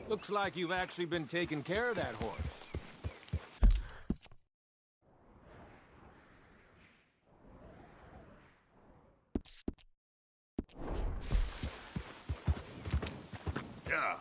Looks like you've actually been taking care of that horse. Yeah.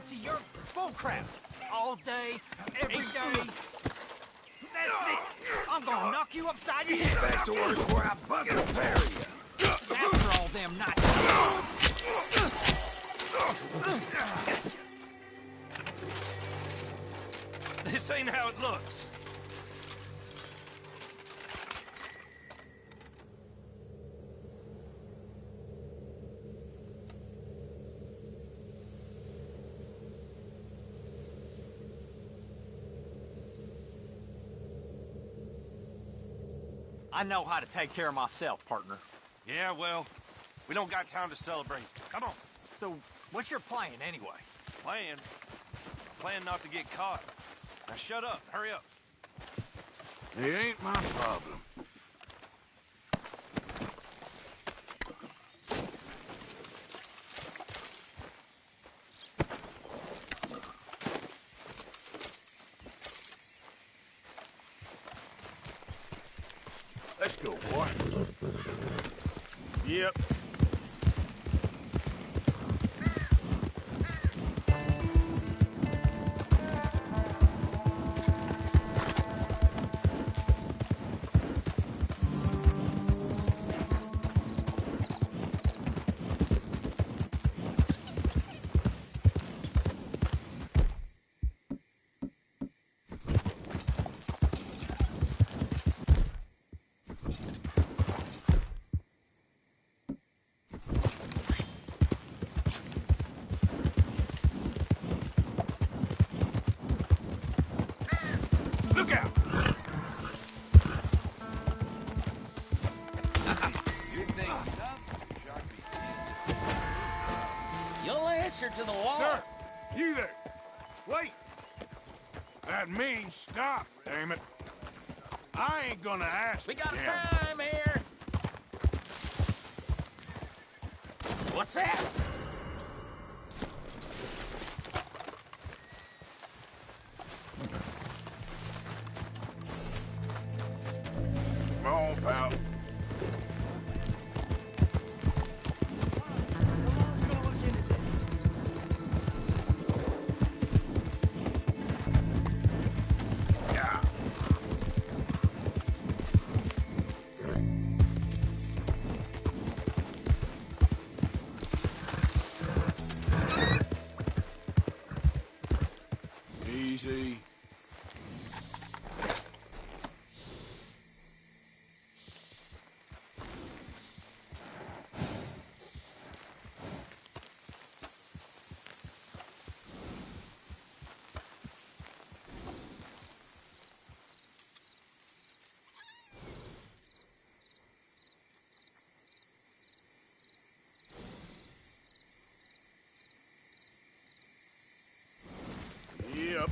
To your bullcrap all day, every day. That's it. I'm gonna knock you upside your head. Back to work before I bust and bury you. After all them nights. This ain't how it looks. I know how to take care of myself, partner. Yeah, well, we don't got time to celebrate. Come on. So, what's your plan, anyway? Plan? Plan not to get caught. Now shut up. Hurry up. It ain't my problem. Let's go, boy. Yep. Look out! You'll answer to the law. Sir, you there. Wait. That means stop, damn it. I ain't gonna ask We got again. time here. What's that? Come on, pal. Easy. Yep.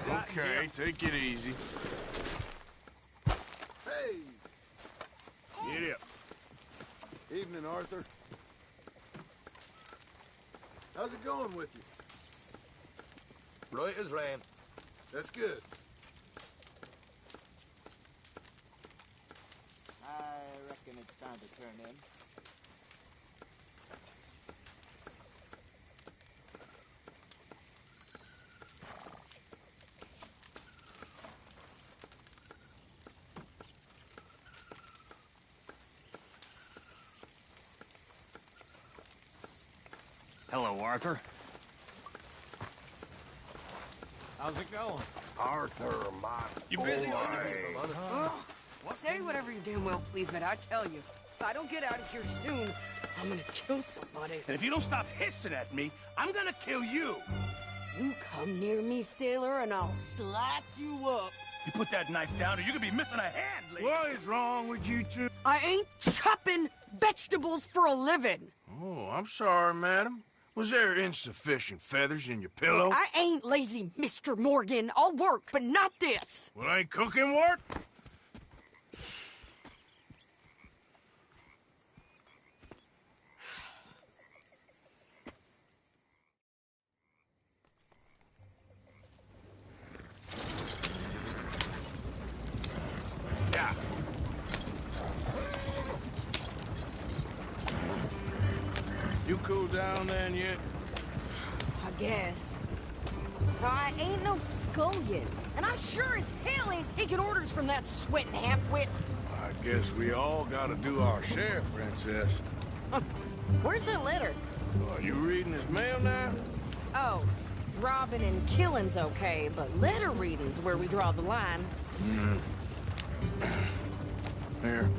Okay, take it easy. Hey! Get up. Evening, Arthur. How's it going with you? Right as rain. That's good. I reckon it's time to turn in. Hello, Arthur. How's it going? Arthur, my You busy? Say whatever you damn well please, but I tell you, if I don't get out of here soon, I'm gonna kill somebody. And if you don't stop hissing at me, I'm gonna kill you. You come near me, sailor, and I'll slice you up. You put that knife down or you're gonna be missing a hand, lady. What is wrong with you two? I ain't chopping vegetables for a living. Oh, I'm sorry, madam. Was there insufficient feathers in your pillow? I ain't lazy, Mr. Morgan. I'll work, but not this. Well, ain't cooking work? Yeah. You cool down then yet? I guess. I ain't no scullion, and I sure as hell ain't taking orders from that sweating half-wit. I guess we all gotta do our share, princess. Where's that letter? Are you reading his mail now? Oh, robbing and killing's okay, but letter reading's where we draw the line. Here.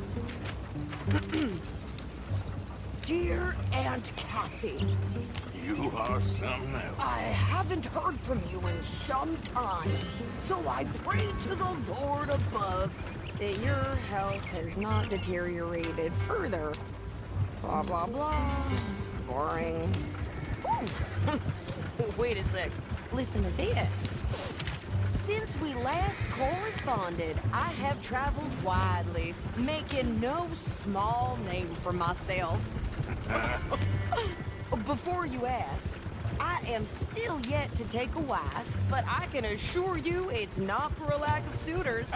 Dear Aunt Kathy, You are something else. I haven't heard from you in some time, so I pray to the Lord above that your health has not deteriorated further. Blah, blah, blah. It's boring. Ooh. Wait a sec. Listen to this. Since we last corresponded, I have traveled widely, making no small name for myself. Before you ask, I am still yet to take a wife, but I can assure you it's not for a lack of suitors.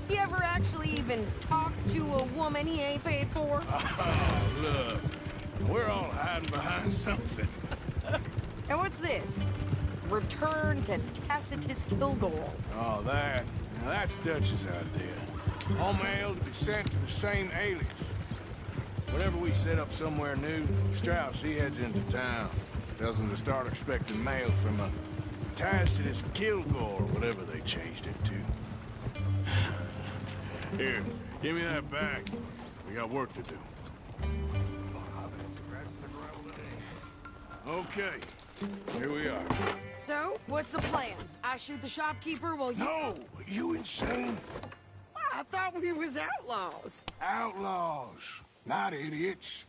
You ever actually even talk to a woman he ain't paid for? Oh, look. We're all hiding behind something. And what's this? Return to Tacitus Kilgore. Oh, that. Now, that's Dutch's idea. All mail to be sent to the same alias. Whenever we set up somewhere new, Strauss, he heads into town. Tells them to start expecting mail from a Tacitus Kilgore, or whatever they changed it to. Here, give me that back. We got work to do. Okay, here we are. So, what's the plan? I shoot the shopkeeper while you... No! You insane? I thought we was outlaws. Outlaws, not idiots.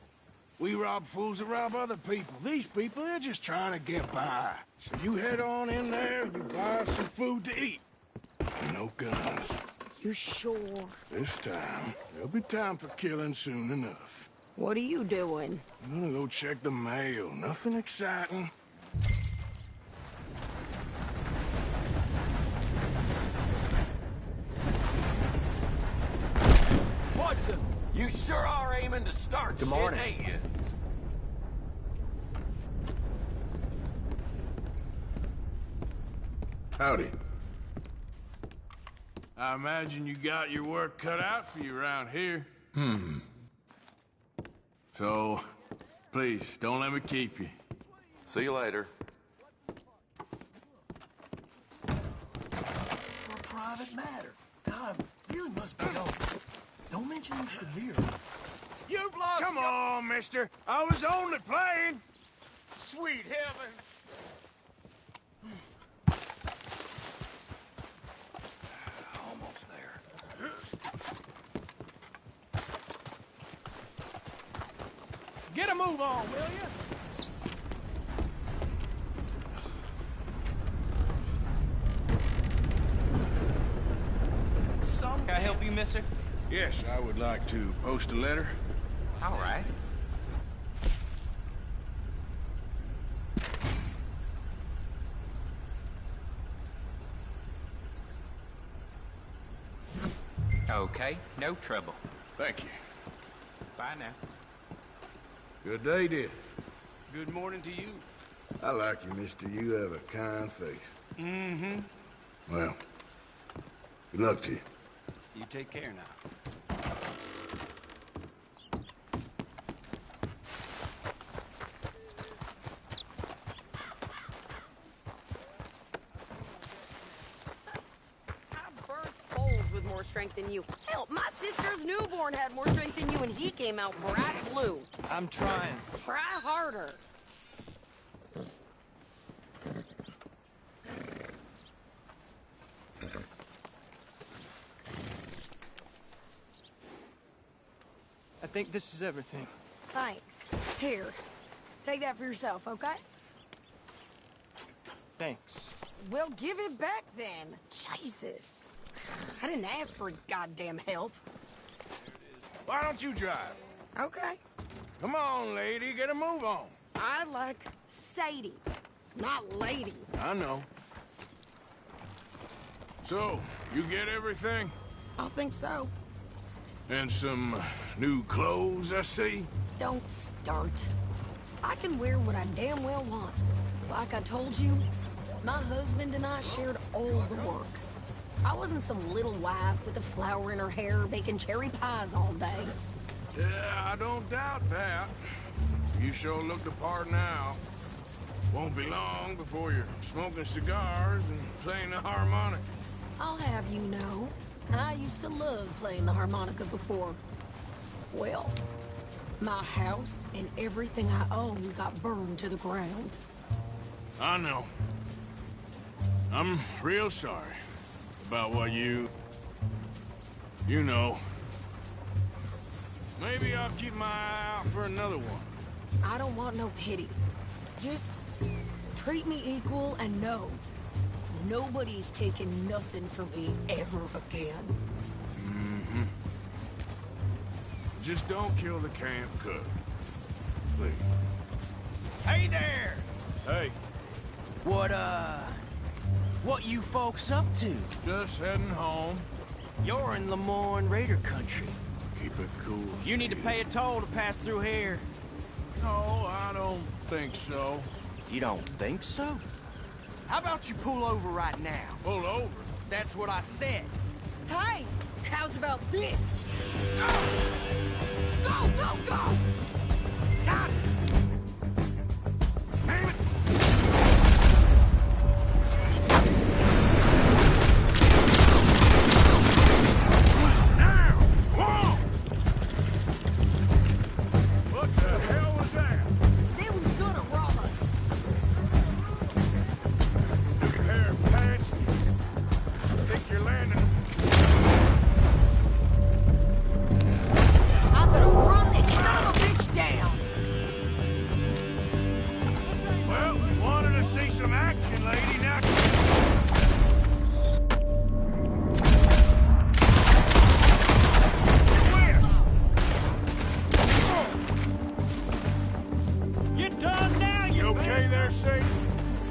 We rob fools that rob other people. These people, they're just trying to get by. So you head on in there, you buy us some food to eat. No guns. You sure? This time, there'll be time for killing soon enough. What are you doing? I'm gonna go check the mail. Nothing exciting. What the? You sure are aiming to start Good shit, morning. ain't you? Howdy. I imagine you got your work cut out for you around here. So, please, don't let me keep you. See you later. For a private matter. God, really must be on. Don't mention this to beer. You've lost. Come on, mister. I was only playing. Sweet heaven. Almost there. Get a move on, will you? mister? Yes, I would like to post a letter. All right. Okay, no trouble. Thank you. Bye now. Good day, dear. Good morning to you. I like you, mister. You have a kind face. Mm-hmm. Well, good luck to you. You take care now. With more strength than you. Hell, my sister's newborn had more strength than you, and he came out bright blue. I'm trying. Try harder. I think this is everything. Thanks. Here, take that for yourself, okay? Thanks. Well, give it back then. Jesus. I didn't ask for his goddamn help. Why don't you drive? Okay. Come on, lady, get a move on. I like Sadie, not lady. I know. So, you get everything? I think so. And some new clothes, I see? Don't start. I can wear what I damn well want. Like I told you, my husband and I shared all the work. I wasn't some little wife with a flower in her hair baking cherry pies all day. Yeah, I don't doubt that. You sure look the part now. Won't be long before you're smoking cigars and playing the harmonica. I'll have you know, I used to love playing the harmonica before. Well, my house and everything I own got burned to the ground. I know. I'm real sorry about what you know. Maybe I'll keep my eye out for another one. I don't want no pity. Just treat me equal and know nobody's taking nothing from me ever again. Mm-hmm. Just don't kill the camp cook. Please. Hey there! Hey, What you folks up to? just heading home. You're in Lemoyne Raider country. Keep it cool. You need to pay a toll to pass through here. No, I don't think so. You don't think so? How about you pull over right now? Pull over. That's what I said. Hey, how's about this? Go, go, go! God! Damn it! Now! Come on! What the hell was that? They was gonna rob us. New pair of pants. Think you're landing. I'm gonna run this son of a bitch down. Well, wanted to see some action, lady. Now. Get done now, You okay there, Sadie?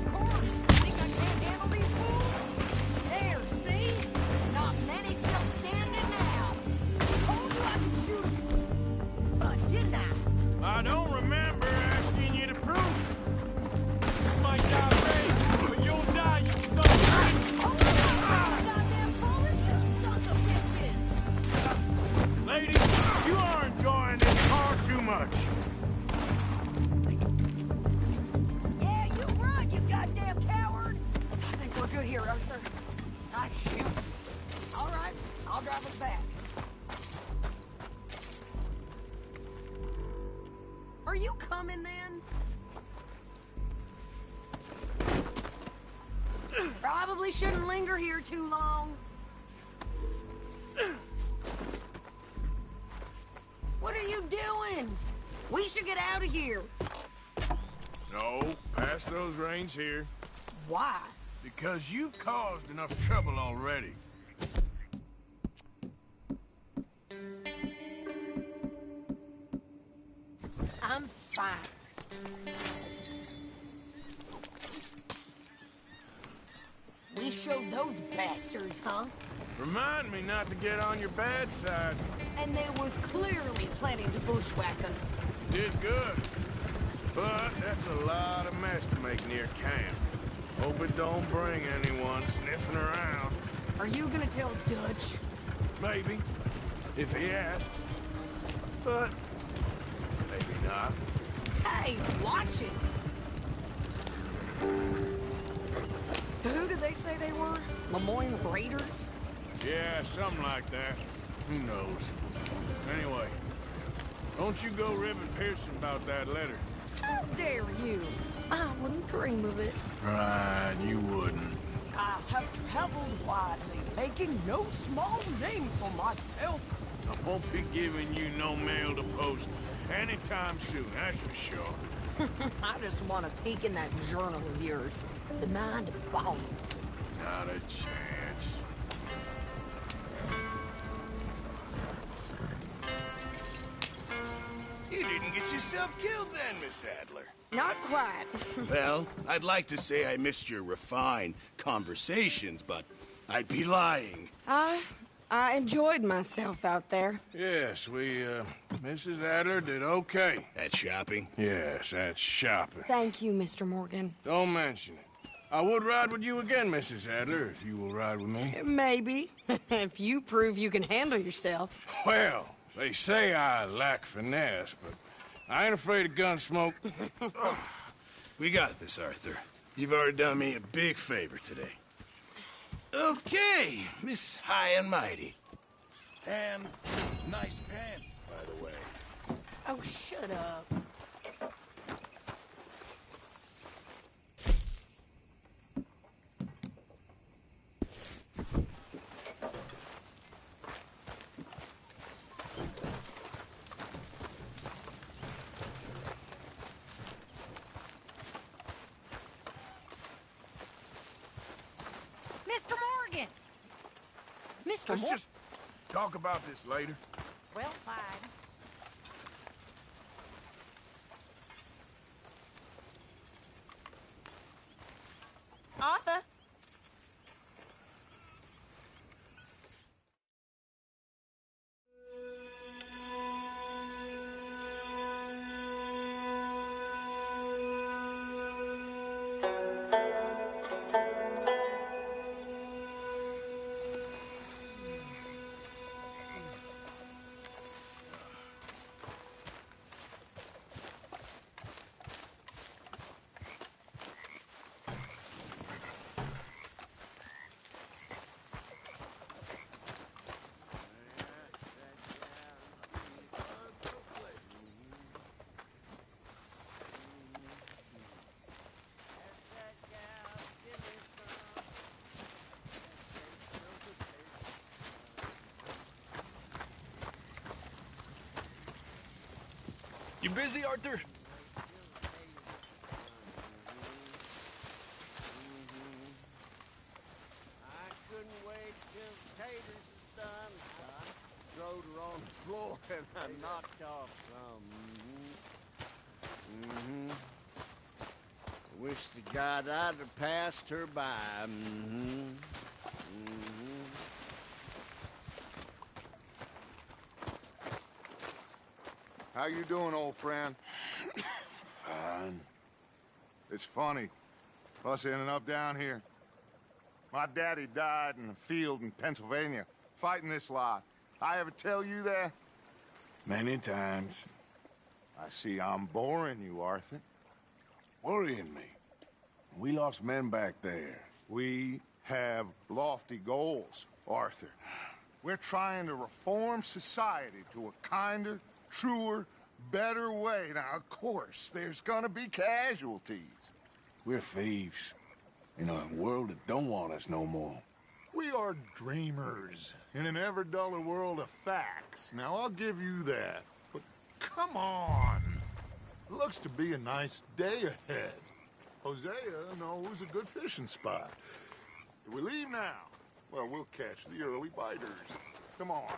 Of course. Think I can't handle these fools? There, see? Not many still standing now. Told you I could shoot 'em. Didn't I? I don't remember asking you to prove it. You might die brave, but you'll die, you son of a bitch. Oh, my goddamn followers, you sons of bitches! Lady, you are enjoying this far too much. Yeah, you run, you goddamn coward! I think we're good here, Arthur. I shoot. All right, I'll drive us back. Are you coming then? Probably shouldn't linger here too long. What are you doing? We should get out of here. No, pass those reins here. Why? Because you've caused enough trouble already. fine. We showed those bastards, huh? Remind me not to get on your bad side. And they was clearly planning to bushwhack us. You did good. But that's a lot of mess to make near camp. Hope it don't bring anyone sniffing around. Are you gonna tell Dutch? Maybe, if he asks. But maybe not. Hey, watch it! So who did they say they were? Lemoyne Raiders? Yeah, something like that. Who knows? Anyway, don't you go ribbing Pearson about that letter. How dare you? I wouldn't dream of it. Right, you wouldn't. I have traveled widely, making no small name for myself. I won't be giving you no mail to post anytime soon, that's for sure. I just want to peek in that journal of yours. The mind boggles. Not a chance. You didn't get yourself killed then, Miss Adler. Not quite. Well, I'd like to say I missed your refined conversations, but I'd be lying. I enjoyed myself out there. Yes, Mrs. Adler did okay. At shopping? Yes, that's shopping. Thank you, Mr. Morgan. Don't mention it. I would ride with you again, Mrs. Adler, if you will ride with me. Maybe. If you prove you can handle yourself. Well, they say I lack finesse, but I ain't afraid of gun smoke. We got this, Arthur. You've already done me a big favor today. Okay, Miss High and Mighty. And nice pants, by the way. Oh, shut up. Mr. Morgan! Mr. Let's Morgan! just talk about this later. Well, fine. Arthur? You busy, Arthur? I couldn't wait till the taters is done. I throwed her on the floor and I knocked off some. Wish to God I'd have passed her by. How you doing, old friend? Fine. It's funny, us ending up down here. My daddy died in a field in Pennsylvania, fighting this lot. I ever tell you that? Many times. I see I'm boring you, Arthur. Worrying me. We lost men back there. We have lofty goals, Arthur. We're trying to reform society to a kinder, truer, better way. Now, of course, there's gonna be casualties. We're thieves. In a world that don't want us no more. We are dreamers in an ever duller world of facts. Now, I'll give you that. But come on. Looks to be a nice day ahead. Hosea knows a good fishing spot. If we leave now, well, we'll catch the early biters. Come on.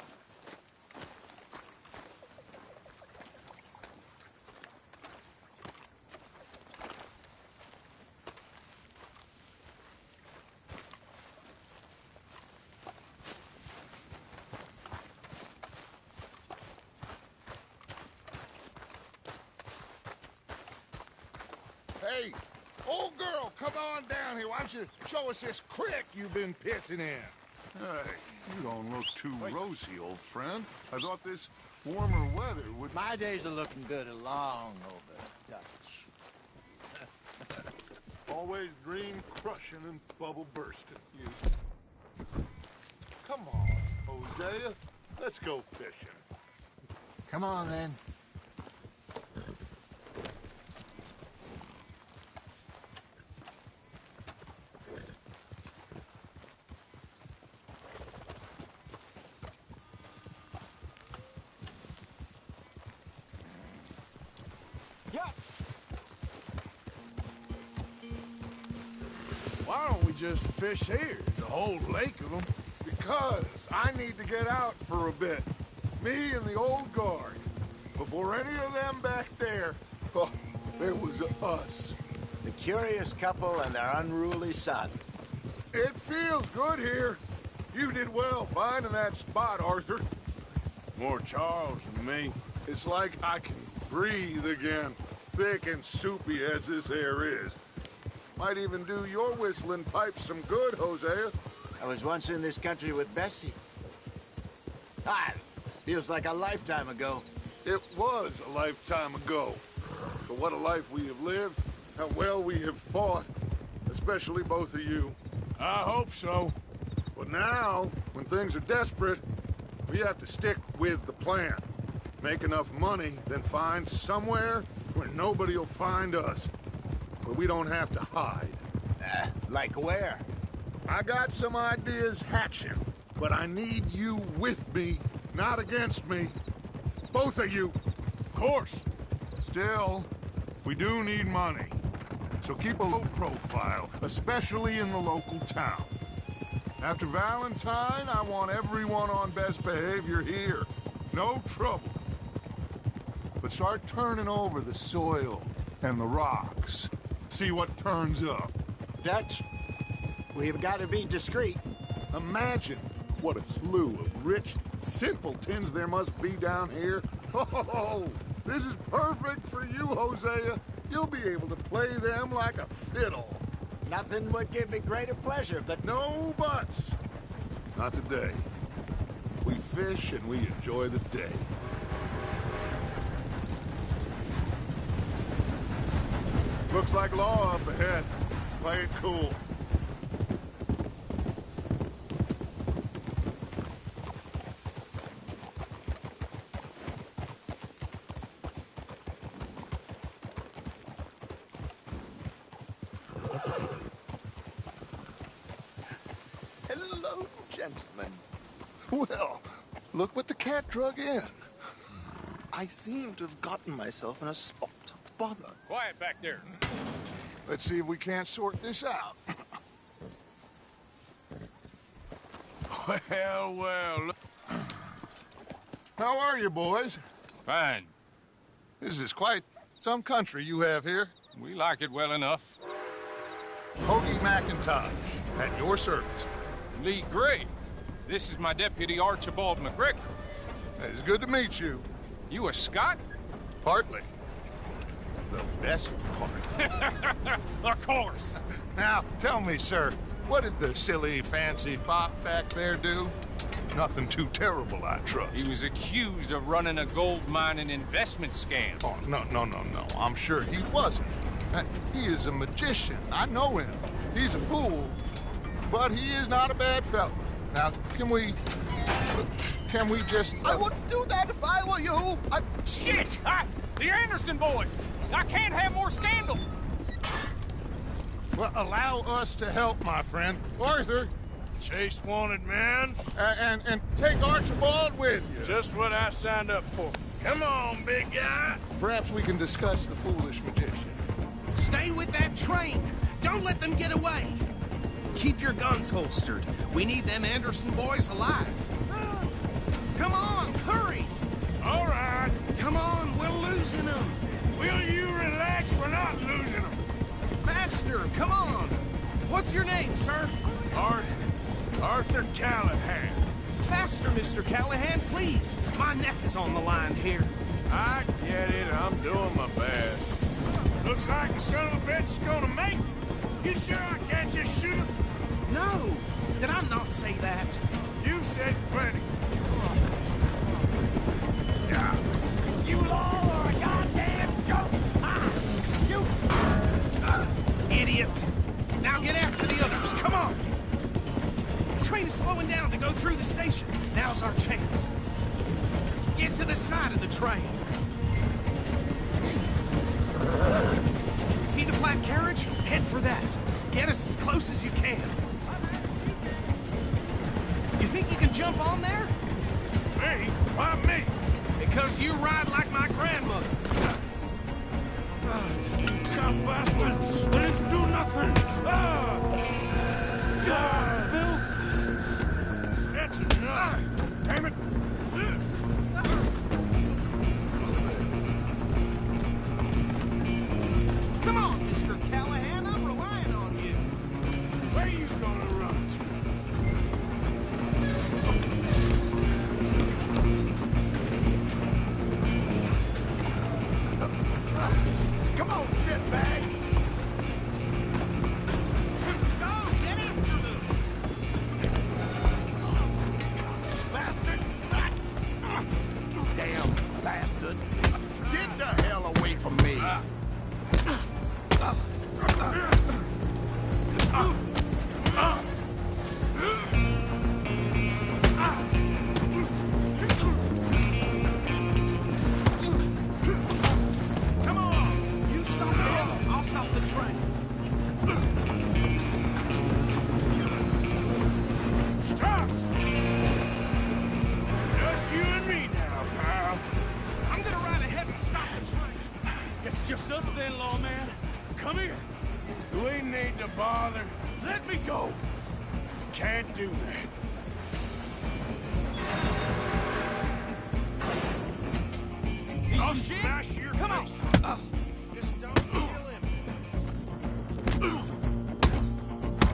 Old girl, come on down here. Why don't you show us this creek you've been pissing in? Hey, you don't look too rosy, old friend. I thought this warmer weather would... My days are looking good along over Dutch. Always dream crushing and bubble bursting, you. Come on, Hosea. Let's go fishing. Come on, then. Why don't we just fish here? There's a whole lake of them. Because I need to get out for a bit. Me and the old guard. Before any of them back there, oh, there was us. The curious couple and their unruly son. It feels good here. You did well finding that spot, Arthur. More Charles than me. It's like I can breathe again, thick and soupy as this air is. Might even do your whistling pipes some good, Hosea. I was once in this country with Bessie. Feels like a lifetime ago. It was a lifetime ago. But what a life we have lived, how well we have fought, especially both of you. I hope so. But now, when things are desperate, we have to stick with the plan. Make enough money, then find somewhere where nobody will find us. Where we don't have to hide. Like where? I got some ideas hatching, but I need you with me, not against me. Both of you. Of course. Still, we do need money. So keep a low profile, especially in the local town. After Valentine, I want everyone on best behavior here. No trouble. But start turning over the soil and the rocks. See what turns up. Dutch, we've got to be discreet. Imagine what a slew of rich simpletons there must be down here. Oh, this is perfect for you, Hosea. You'll be able to play them like a fiddle. Nothing would give me greater pleasure, but... No buts. Not today. We fish and we enjoy the day. Looks like law up ahead. Play it cool. Hello, gentlemen. Well, look what the cat drug in. I seem to have gotten myself in a spot of bother. Quiet back there. Let's see if we can't sort this out. Well. How are you, boys? Fine. This is quite some country you have here. We like it well enough. Hoagie McIntosh, at your service. Lee Gray. This is my deputy, Archibald McGregor. It's good to meet you. You a Scot? Partly. The best part. Of course. Now, tell me, sir, what did the silly, fancy fop back there do? Nothing too terrible, I trust. He was accused of running a gold mining investment scam. Oh, no. I'm sure he wasn't. He is a magician. I know him. He's a fool, but he is not a bad fellow. Now, can we just... I wouldn't do that if I were you. Shit! The Anderson boys! I can't have more scandal! Well, allow us to help, my friend. Arthur! Chase wanted man. And take Archibald with you. Just what I signed up for. Come on, big guy. Perhaps we can discuss the foolish magician. Stay with that train. Don't let them get away. Keep your guns holstered. We need them Anderson boys alive. Come on, hurry. All right. Come on, we're losing them. Will you relax? We're not losing them. Faster, come on. What's your name, sir? Arthur Callahan. Faster, Mr. Callahan, please. My neck is on the line here. I get it. I'm doing my best. Looks like the son of a bitch is gonna make it. You sure I can't just shoot him? No! Did I not say that? You said plenty. You all are a goddamn joke! Idiot! Now get after the others, come on! The train is slowing down to go through the station. Now's our chance. Get to the side of the train. See the flat carriage? Head for that. Get us as close as you can. You think you can jump on there? Me? Why me? Because you ride like my grandmother. Tough bastards! They didn't do nothing! Bill! That's enough! Damn it! Come on, Mr. Callahan, I'm relying on you. Where you gonna run to? Come on, shitbag! Go, get after them! Bastard! Damn bastard. Get the hell away from me! Come on! You stop them, I'll stop the train. Stop! Just you and me now, pal. I'm gonna ride ahead and stop the train. It's just us then, lawman. Come here. Do we need to bother? Let me go. Can't do that. I'll smash your Come face. on. Just don't kill him.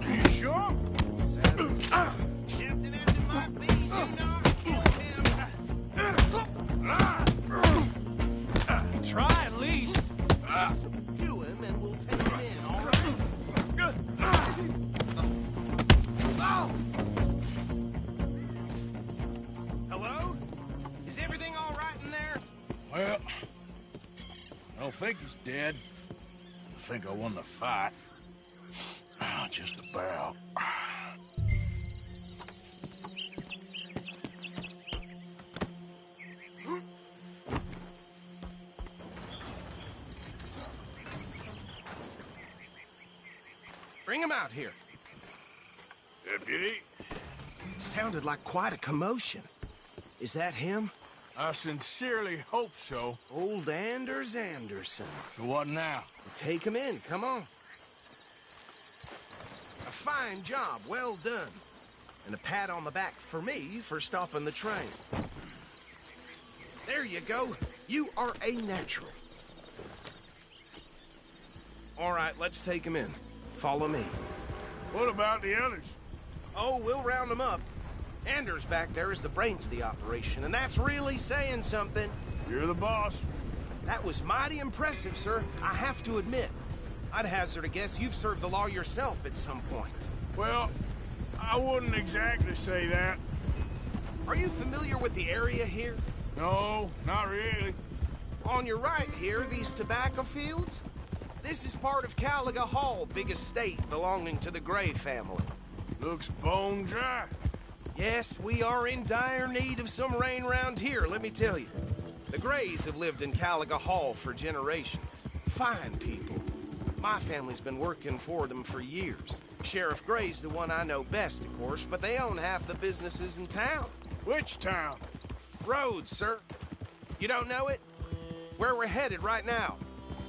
Are you sure? Tempting as it might be, you not kill him. Try at least. Do him and we'll take him in, all right? Hello? Is everything all right in there? Well, I don't think he's dead. I think I won the fight. Just about. Bring him out here. Deputy? Sounded like quite a commotion. Is that him? I sincerely hope so. Old Anders Anderson. So what now? Take him in, come on. A fine job, well done. And a pat on the back for me for stopping the train. There you go. You are a natural. All right, let's take him in. Follow me. What about the others? Oh, we'll round them up. Anders back there is the brains of the operation, and that's really saying something. You're the boss. That was mighty impressive, sir. I have to admit. I'd hazard a guess you've served the law yourself at some point. Well, I wouldn't exactly say that. Are you familiar with the area here? No, not really. On your right here, these tobacco fields? This is part of Caliga Hall, big estate belonging to the Gray family. Looks bone dry. Yes, we are in dire need of some rain round here, let me tell you. The Grays have lived in Caliga Hall for generations. Fine people. My family's been working for them for years. Sheriff Gray's the one I know best, of course, but they own half the businesses in town. Which town? Rhodes, sir. You don't know it? Where we're headed right now.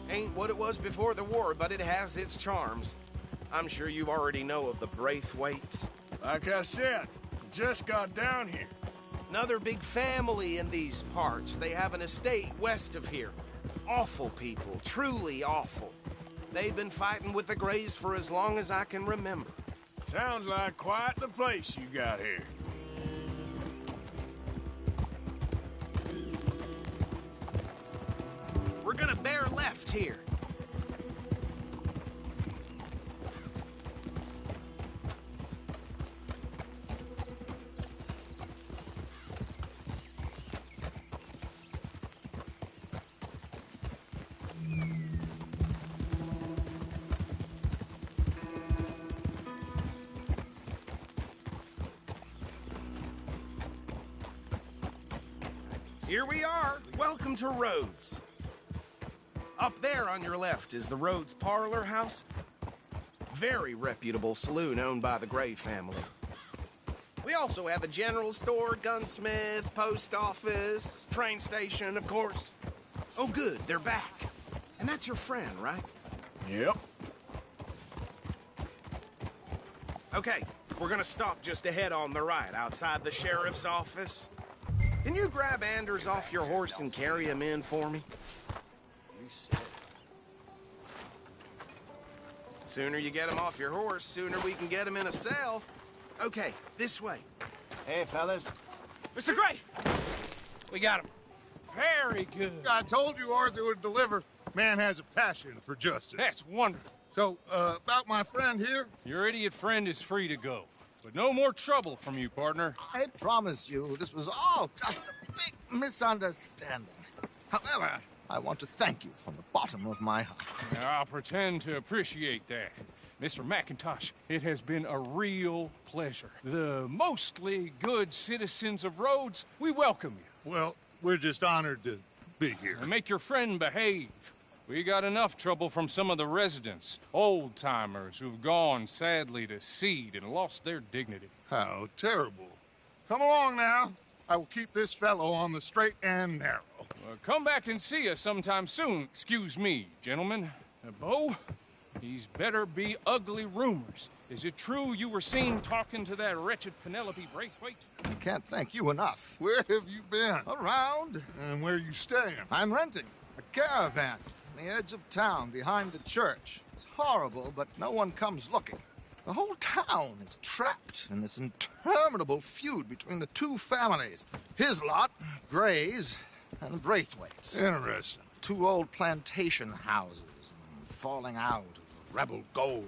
Ain't what it was before the war, but it has its charms. I'm sure you already know of the Braithwaites. Like I said, just got down here. Another big family in these parts. They have an estate west of here. Awful people, truly awful. They've been fighting with the Grays for as long as I can remember. Sounds like quite the place you got here. We're gonna bear left here. Here we are. Welcome to Rhodes. Up there on your left is the Rhodes Parlor House. Very reputable saloon owned by the Gray family. We also have a general store, gunsmith, post office, train station, of course. Oh, good, they're back. And that's your friend, right? Yep. Okay, we're gonna stop just ahead on the right, outside the sheriff's office. Can you grab Anders off your horse and carry him in for me? Sooner you get him off your horse, sooner we can get him in a cell. Okay, this way. Hey, fellas. Mr. Gray! We got him. Very good. I told you Arthur would deliver. Man has a passion for justice. That's wonderful. So, about my friend here? Your idiot friend is free to go. But no more trouble from you, partner. I promise you, this was all just a big misunderstanding. However, I want to thank you from the bottom of my heart. I'll pretend to appreciate that. Mr. McIntosh, it has been a real pleasure. The mostly good citizens of Rhodes, we welcome you. Well, we're just honored to be here. And make your friend behave. We got enough trouble from some of the residents, old-timers who've gone, sadly, to seed and lost their dignity. How terrible. Come along now. I will keep this fellow on the straight and narrow. Come back and see us sometime soon. Excuse me, gentlemen. Bo, these better be ugly rumors. Is it true you were seen talking to that wretched Penelope Braithwaite? I can't thank you enough. Where have you been? Around. And where are you staying? I'm renting a caravan on the edge of town behind the church. It's horrible, but no one comes looking. The whole town is trapped in this interminable feud between the two families. His lot, Gray's, and Braithwaite's. Interesting. Two old plantation houses, and falling out of rebel gold,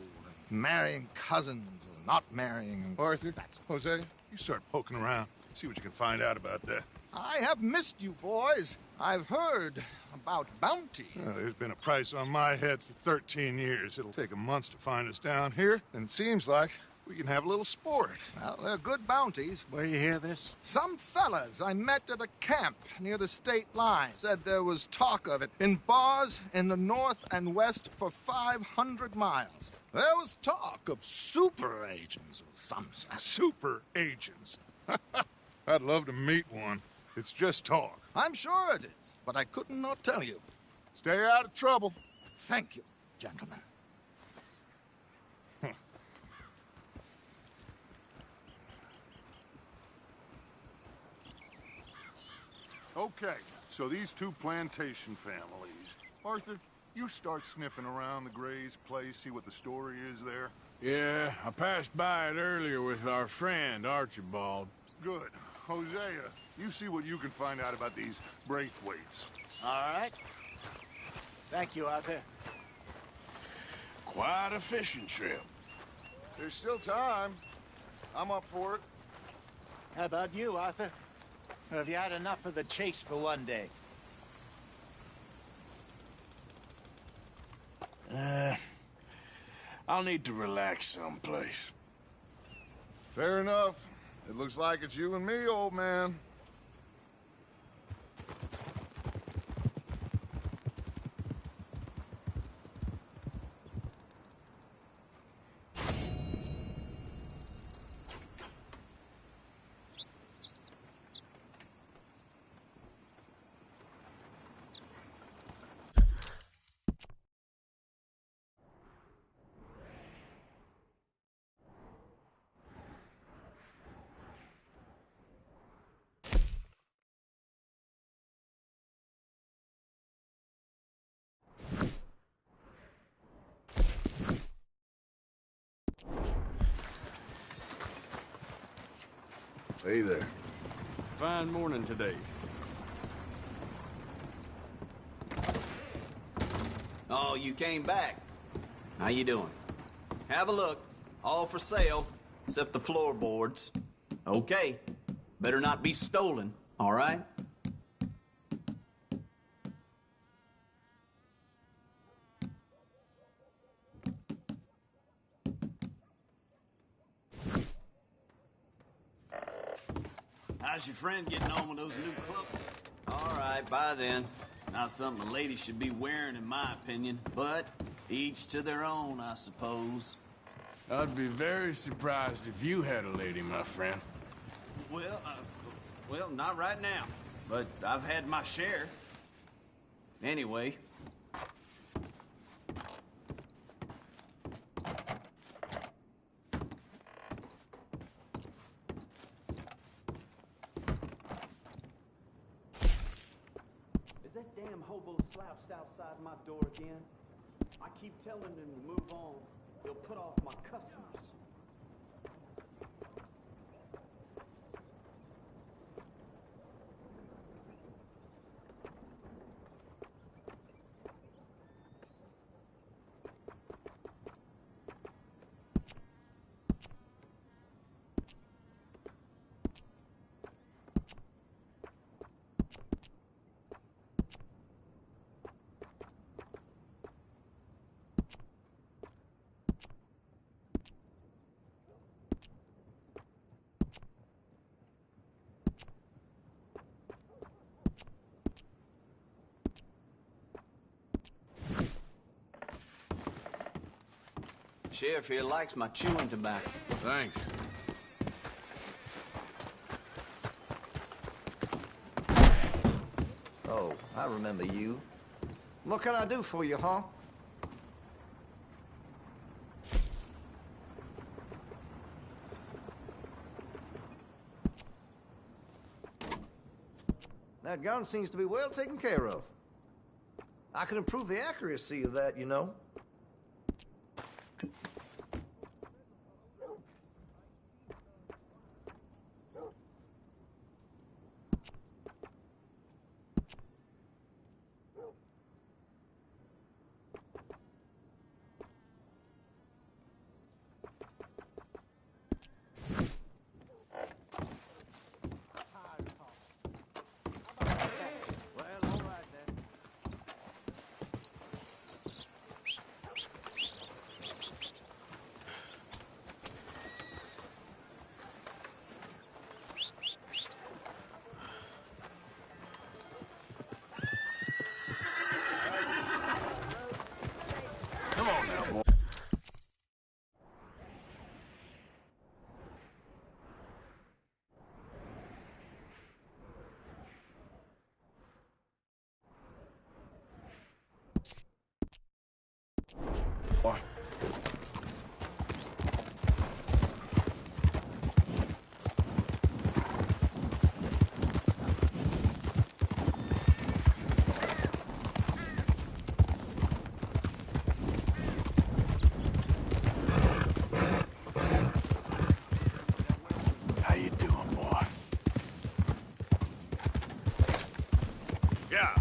and marrying cousins or not marrying. Arthur, Jose, you start poking around. See what you can find out about that. I have missed you, boys. I've heard about bounty. There's been a price on my head for 13 years. It'll take a month to find us down here, and it seems like we can have a little sport. Well, they're good bounties. Where you hear this? Some fellas I met at a camp near the state line said there was talk of it in bars in the north and west for 500 miles. There was talk of super agents of some sort. Super agents? I'd love to meet one. It's just talk. I'm sure it is, but I couldn't not tell you. Stay out of trouble. Thank you, gentlemen. Okay, so these two plantation families. Arthur, you start sniffing around the Gray's place, see what the story is there. Yeah, I passed by it earlier with our friend, Archibald. Good. Hosea, you see what you can find out about these Braithwaites. All right. Thank you, Arthur. Quite a fishing trip. There's still time. I'm up for it. How about you, Arthur? Or have you had enough of the chase for one day? I'll need to relax someplace. Fair enough. It looks like it's you and me, old man. Hey there. Fine morning today. Oh, you came back. How you doing? Have a look. All for sale, except the floorboards. Okay. Better not be stolen, all right? How's your friend getting on with those new clothes? All right, bye then. Not something a lady should be wearing, in my opinion. But each to their own, I suppose. I'd be very surprised if you had a lady, my friend. Well, not right now. But I've had my share. Anyway. Is that damn hobo slouched outside my door again? I keep telling him to move on. He'll put off my customers. Sheriff here likes my chewing tobacco. Thanks. Oh, I remember you. What can I do for you, huh? That gun seems to be well taken care of. I can improve the accuracy of that, you know. How you doing, boy? Yeah.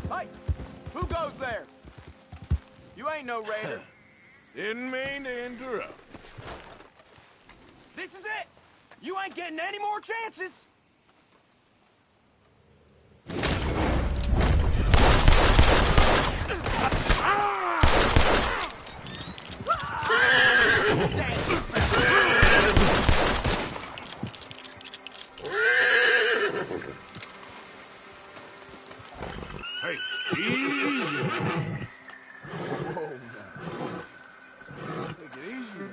Hey, who goes there? You ain't no raider. Didn't mean to interrupt. This is it. You ain't getting any more chances. Hey, easy. Whoa, take it easy.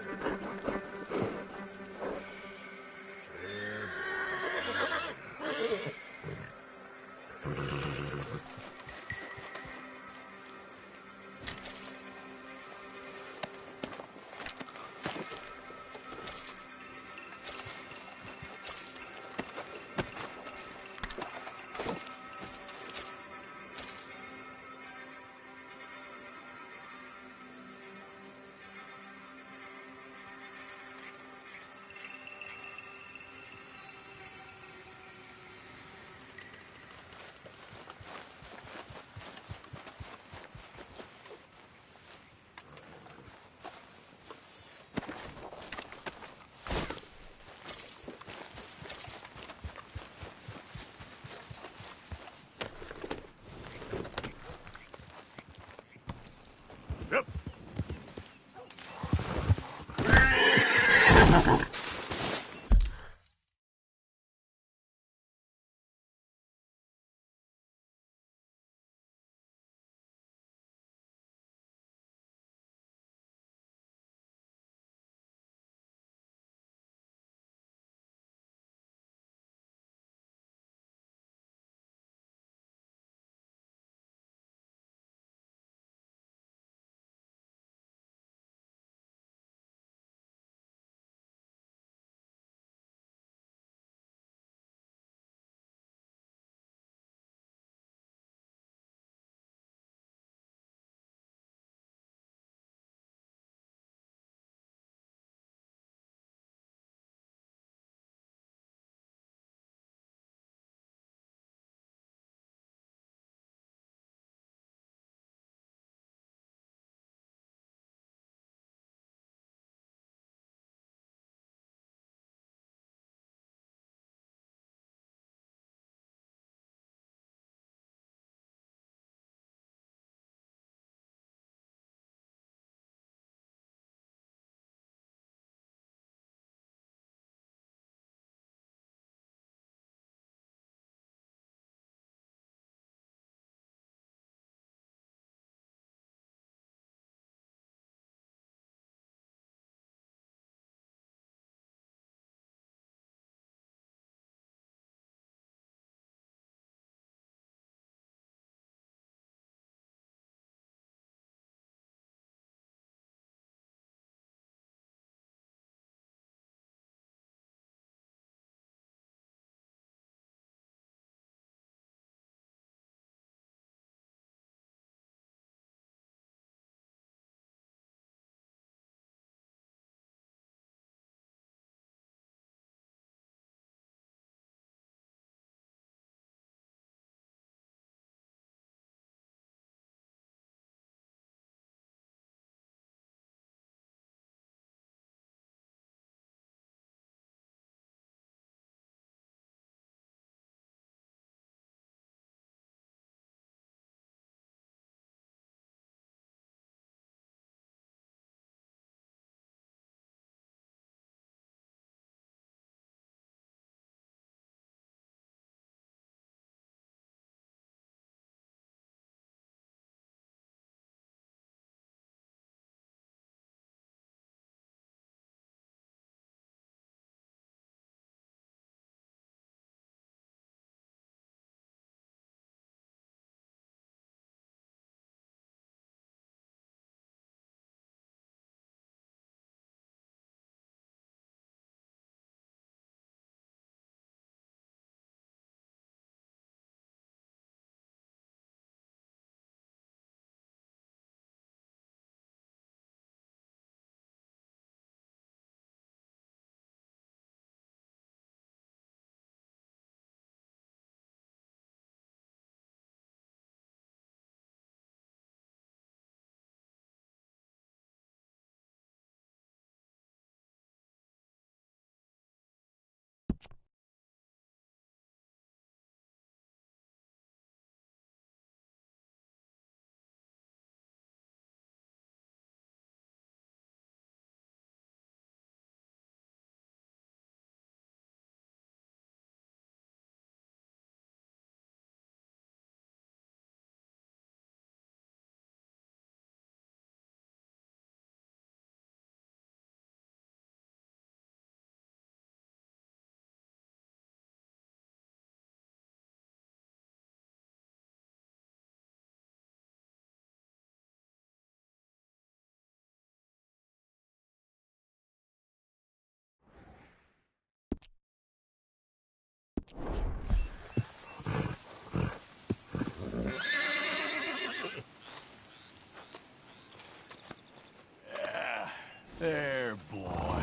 There, boy.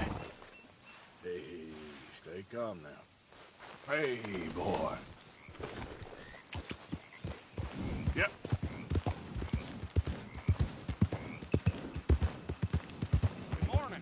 Hey, stay calm now. Hey, boy. Yep. Good morning.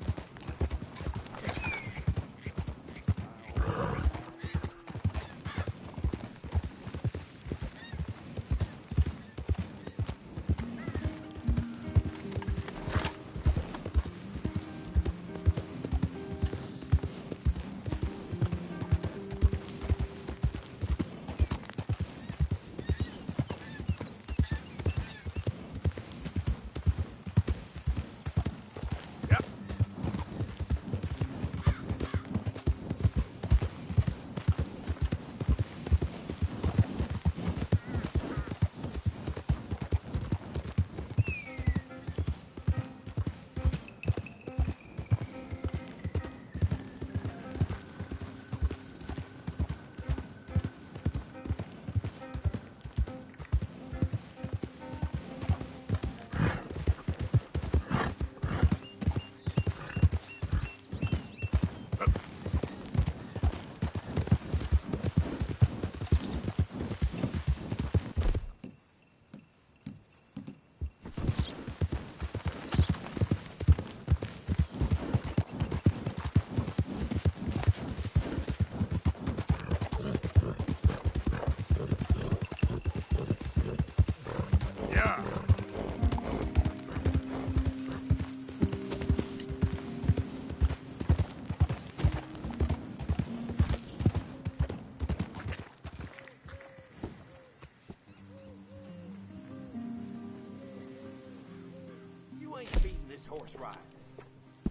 horse ride.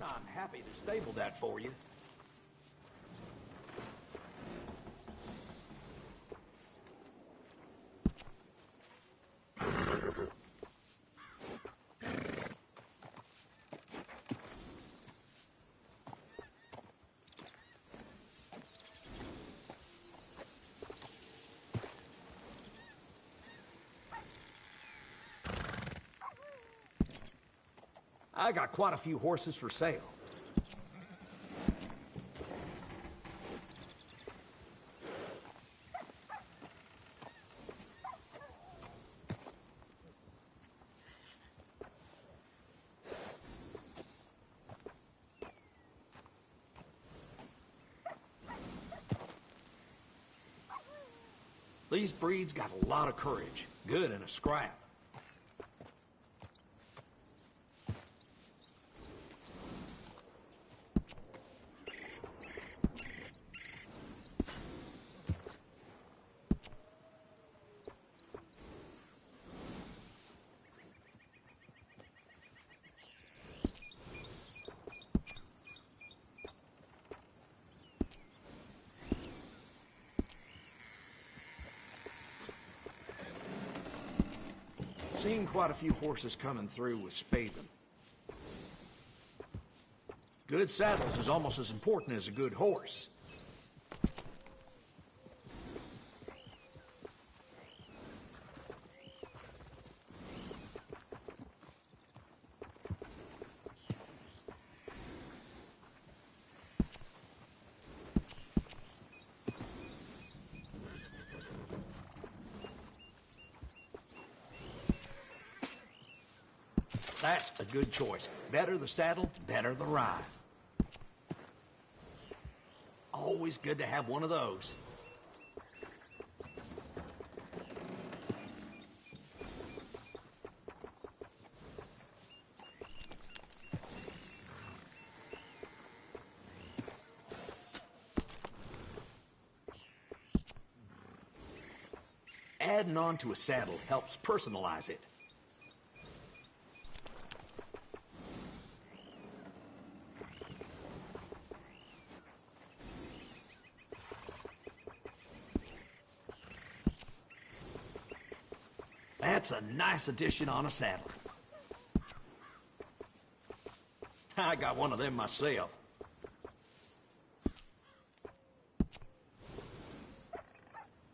I'm happy to stable that for you. I got quite a few horses for sale. These breeds got a lot of courage, good in a scrap. Seen quite a few horses coming through with Spaven. Good saddles is almost as important as a good horse. That's a good choice. Better the saddle, better the ride. Always good to have one of those. Adding on to a saddle helps personalize it. That's a nice addition on a saddle. I got one of them myself.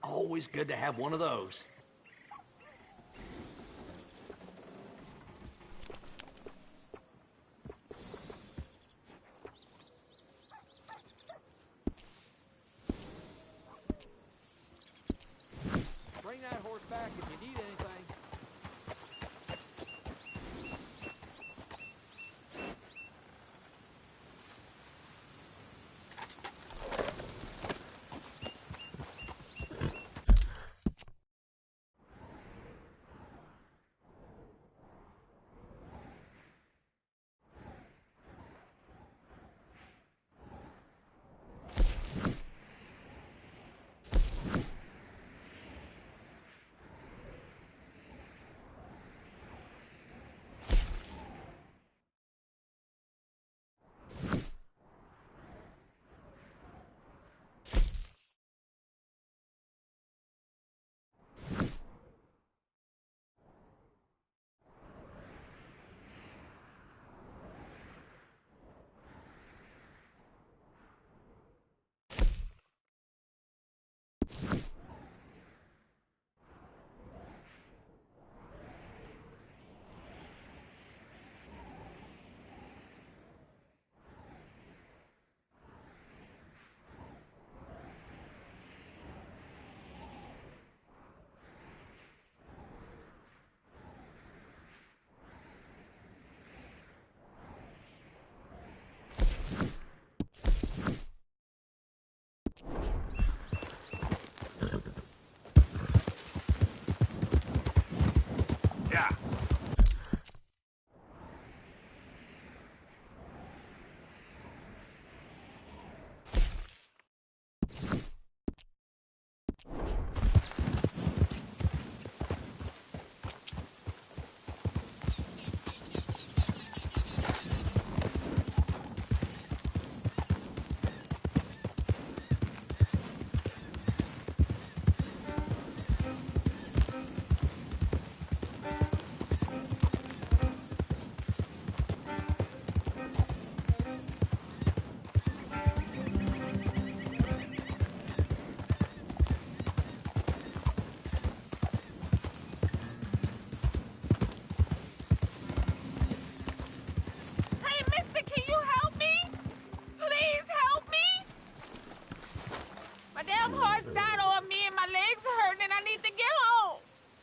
Always good to have one of those. Bring that horse back if you need anything.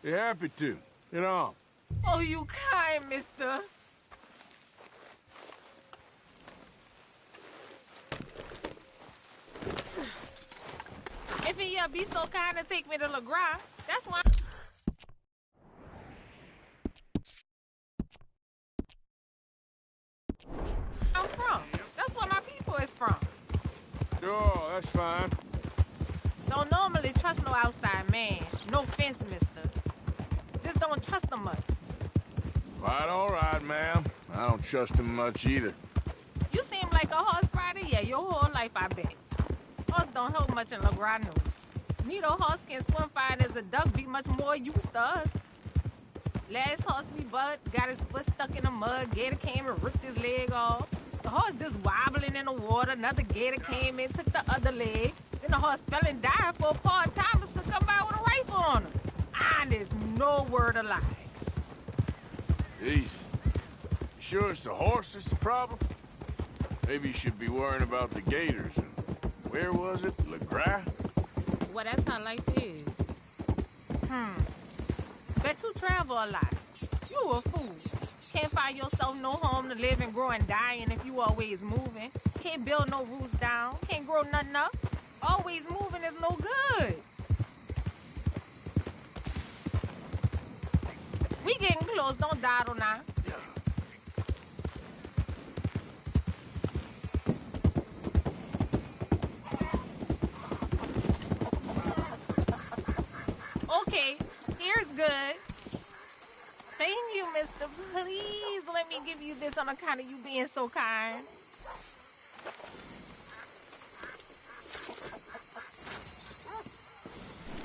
Be happy to. Get on. Oh, you kind, mister. If he be so kind to take me to LeGras, that's why I'm from. That's where my people is from. Sure, that's fine. Don't normally trust no outside man. No offense, mister. Just don't trust him much. All right, ma'am. I don't trust him much either. You seem like a horse rider, yeah, your whole life, I bet. Horse don't help much in LeGras, no. Neither horse can swim fine as a duck, be much more used to us. Last horse we bought got his foot stuck in the mud, gator came and ripped his leg off. The horse just wobbling in the water, another gator came in, took the other leg. Then the horse fell and died before part-timers could come by with a rifle on him. Honest, no word of lie. Easy. You sure it's the horse that's the problem? Maybe you should be worrying about the gators. Where was it? LeGras? Well, that's how life is. Bet you travel a lot. You a fool. Can't find yourself no home to live and grow and dying if you always moving. Can't build no roots down. Can't grow nothing up. Always moving is no good. We getting close. Don't dawdle now. Okay, here's good. Thank you, mister. Please let me give you this on account of you being so kind.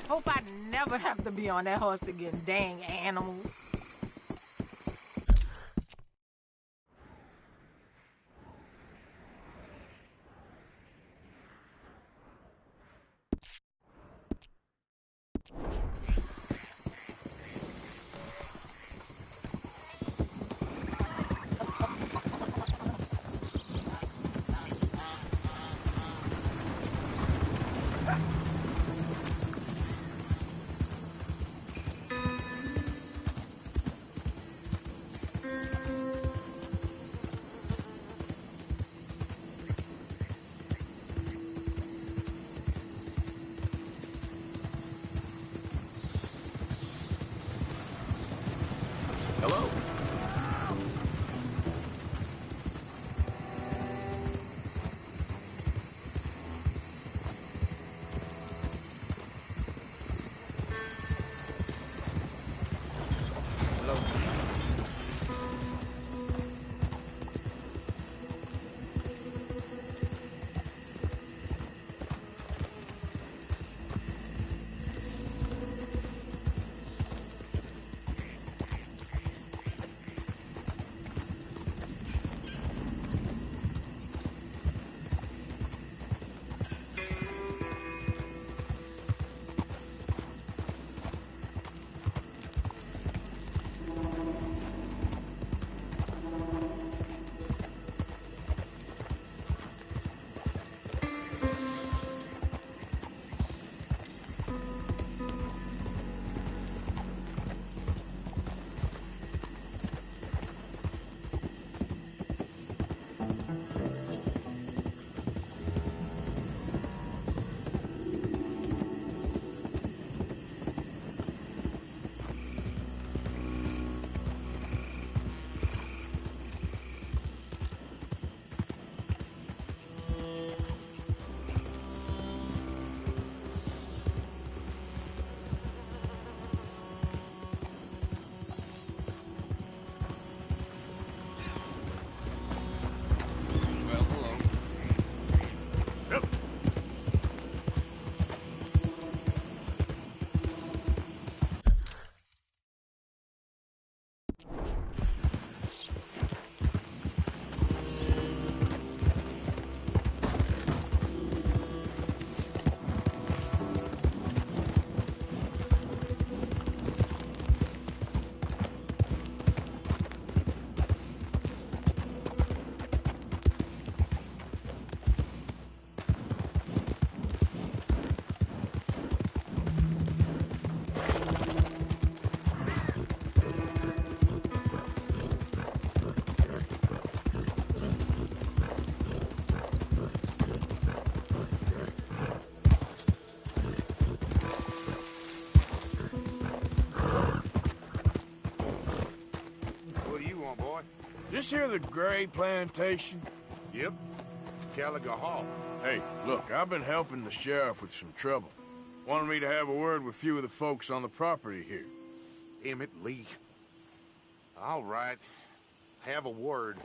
Hope I never have to be on that horse again, dang animals. this here the Gray Plantation? Yep. Caliga Hall. Hey, look, I've been helping the sheriff with some trouble. Wanted me to have a word with a few of the folks on the property here. Emmett Lee. All right. Have a word.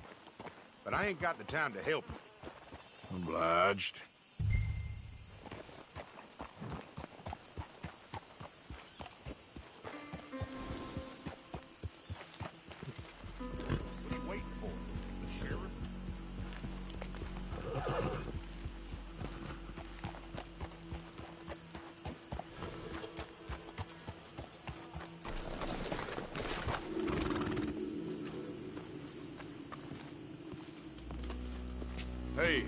But I ain't got the time to help you. Obliged. What are you waiting for? The sheriff? Hey,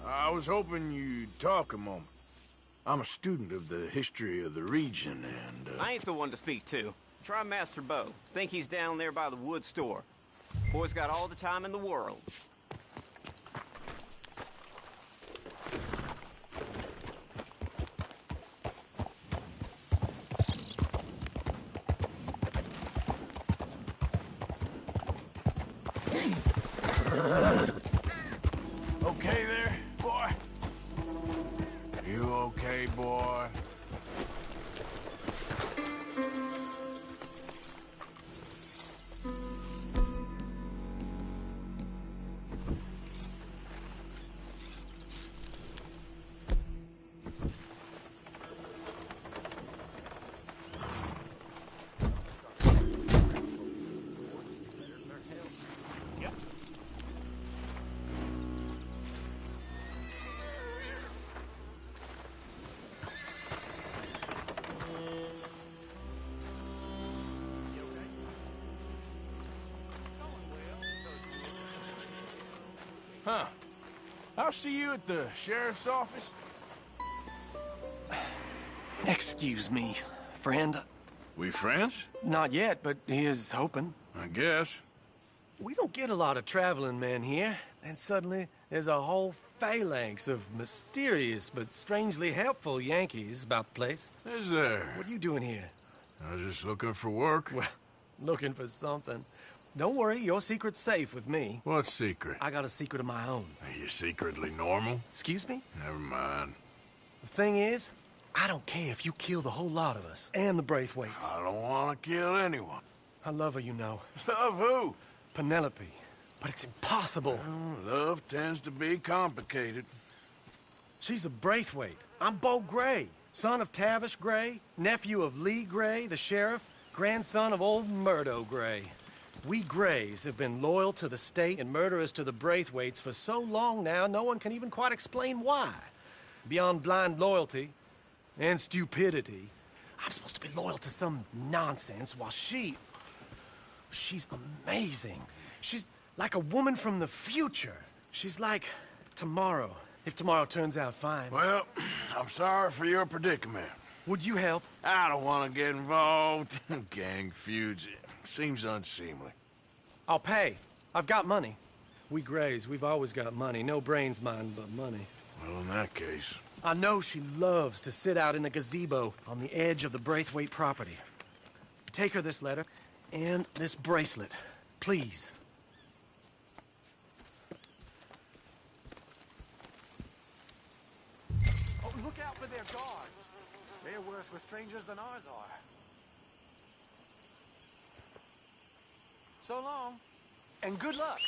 I was hoping you'd talk a moment. I'm a student of the history of the region, and, I ain't the one to speak to. Try Master Bo. Think he's down there by the wood store. Boy's got all the time in the world. Okay there, boy? You okay, boy? Huh. I'll see you at the sheriff's office. Excuse me, friend. We friends? Not yet, but here's hoping. I guess. We don't get a lot of traveling men here, and suddenly there's a whole phalanx of mysterious but strangely helpful Yankees about the place. Is there? What are you doing here? I was just looking for work. Well, looking for something. Don't worry, your secret's safe with me. What secret? I got a secret of my own. Are you secretly normal? Excuse me? Never mind. The thing is, I don't care if you kill the whole lot of us, and the Braithwaites. I don't want to kill anyone. I love her, you know. Love who? Penelope. But it's impossible. Well, love tends to be complicated. She's a Braithwaite. I'm Bo Gray, son of Tavish Gray, nephew of Lee Gray, the sheriff, grandson of old Murdo Gray. We Grays have been loyal to the state and murderous to the Braithwaites for so long now, no one can even quite explain why. Beyond blind loyalty and stupidity, I'm supposed to be loyal to some nonsense while she's amazing. She's like a woman from the future. She's like tomorrow, if tomorrow turns out fine. Well, I'm sorry for your predicament. Would you help? I don't want to get involved. Gang feuds. Seems unseemly. I'll pay. I've got money. We Grays, we've always got money. No brains, mind, but money. Well, in that case... I know she loves to sit out in the gazebo on the edge of the Braithwaite property. Take her this letter and this bracelet, please. Oh, look out for their guards. They're worse with strangers than ours are. So long, and good luck.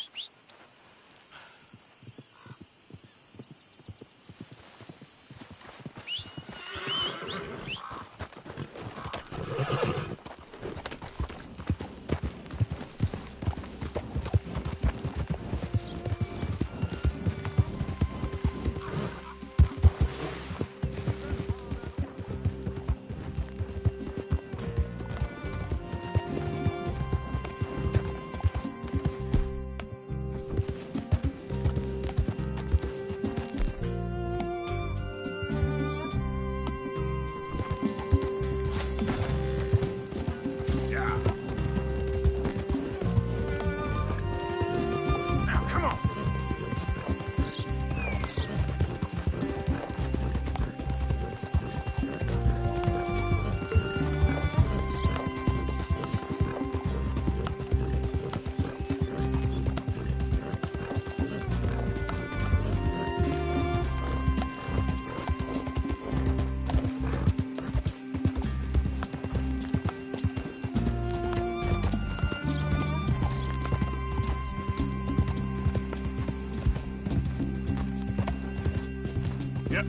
Yep.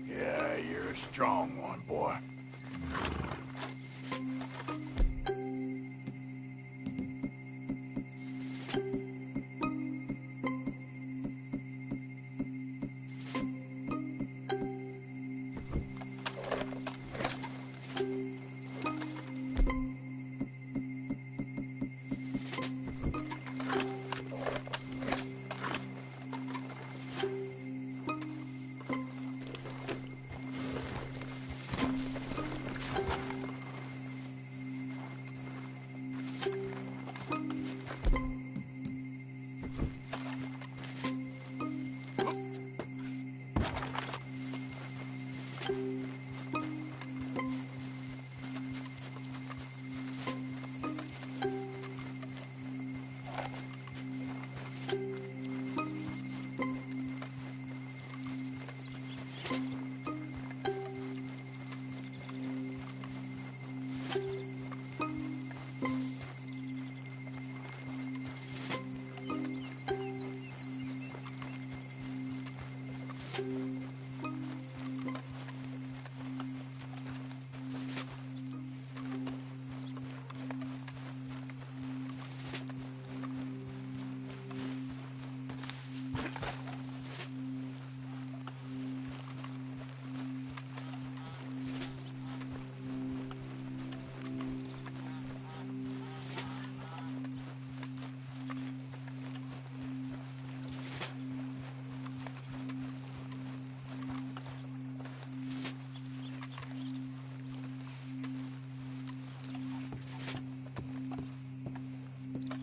Yeah, you're a strong one, boy.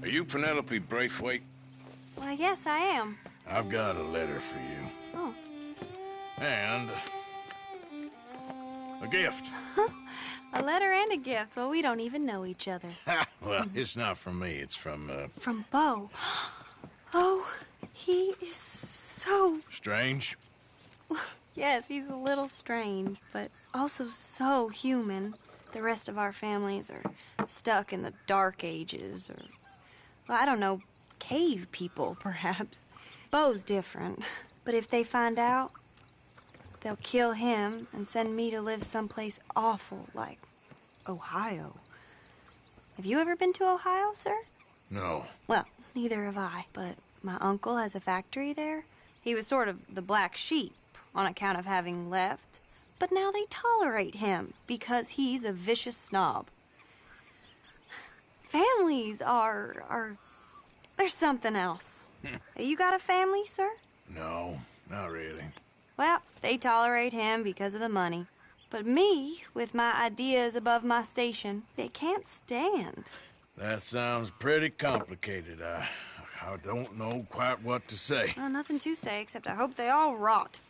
Are you Penelope Braithwaite? Why, yes, I am. I've got a letter for you. Oh. And a gift. A letter and a gift. Well, we don't even know each other. Well, it's not from me. It's from, From Beau. Oh, he is so... Strange? Yes, he's a little strange, but also so human. The rest of our families are stuck in the Dark Ages, or, well, I don't know, cave people, perhaps. Beau's different. But if they find out, they'll kill him and send me to live someplace awful like Ohio. Have you ever been to Ohio, sir? No. Well, neither have I, but my uncle has a factory there. He was sort of the black sheep on account of having left, but now they tolerate him because he's a vicious snob. Families are there's something else. You got a family, sir? No, not really. Well, they tolerate him because of the money. But me, with my ideas above my station, they can't stand. That sounds pretty complicated. I don't know quite what to say. Well, nothing to say, except I hope they all rot.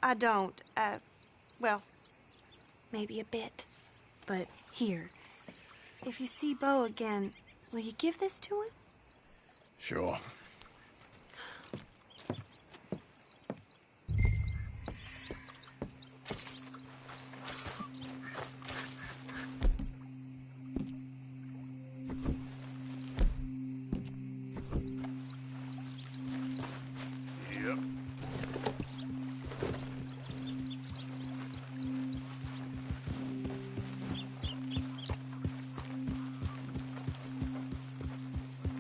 I don't, well, maybe a bit. But here, if you see Bo again, will you give this to him? Sure. Yep.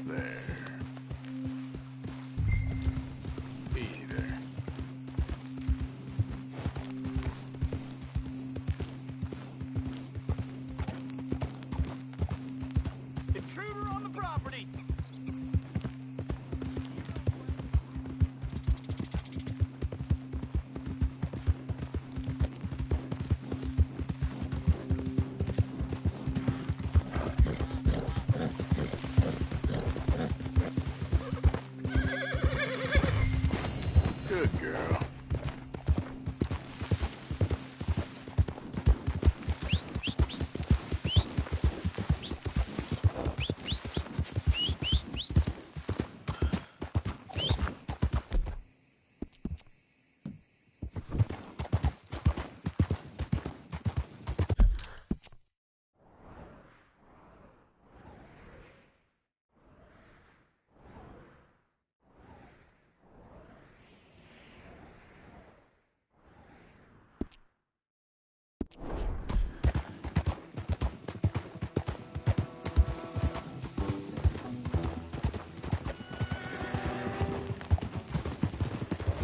There. Easy there. Intruder on the property! Good girl.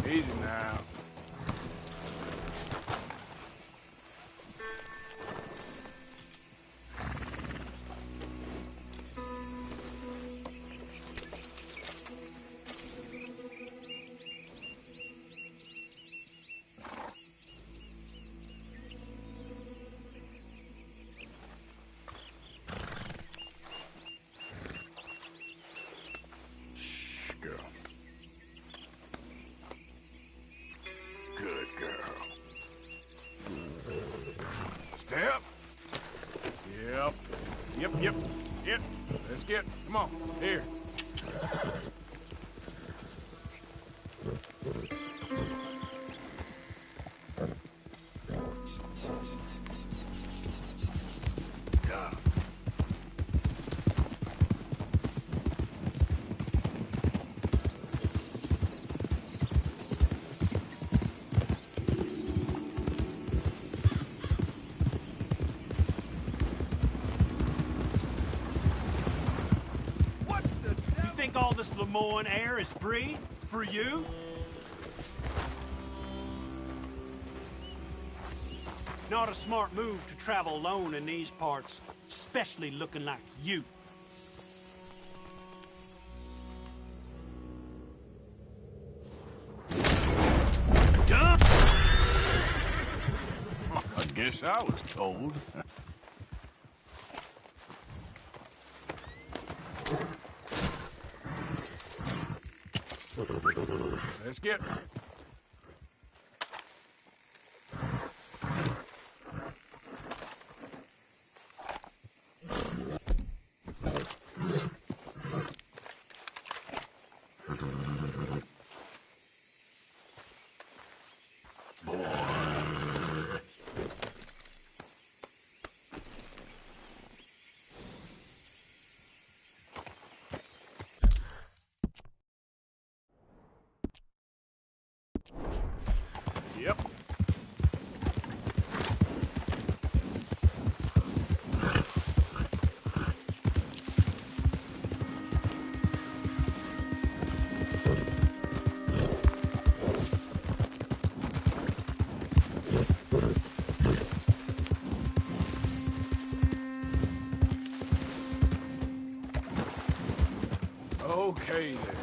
Easy now. Shh, girl. Good girl. Step. Yep. Yep. Let's get. Come on. Here. Yeah. You think all this Lemoyne air is free for you? Not a smart move to travel alone in these parts, especially looking like you. Dumb! I guess I was told. Let's get. Okay, then.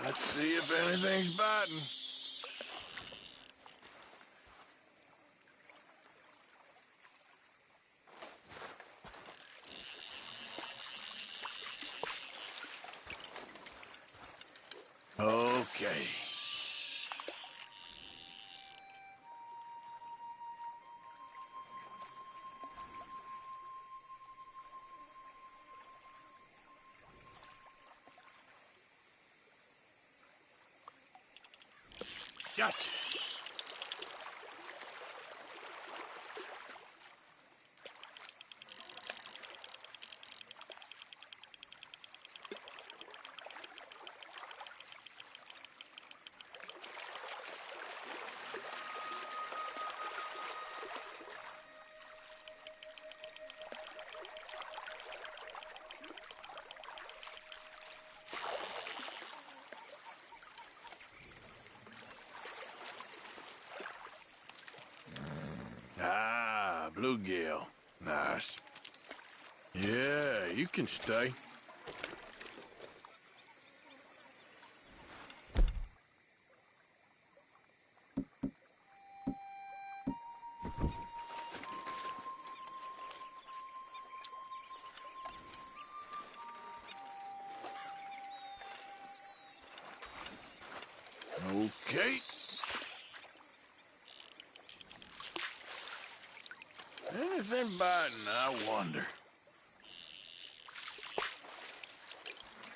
Let's see if anything's biting. Okay. Gotcha. Ah, bluegill. Nice. Yeah, you can stay. Okay. Anything biting, I wonder.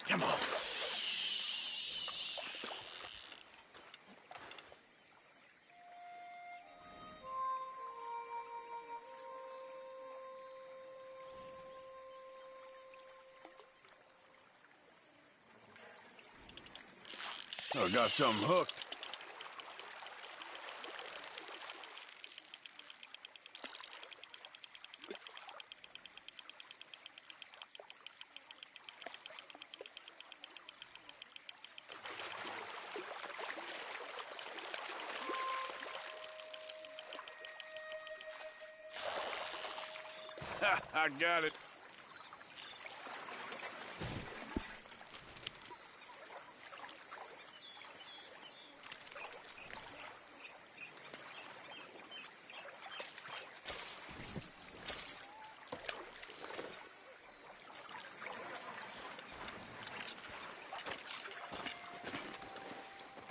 Come on. I got something hooked. I got it.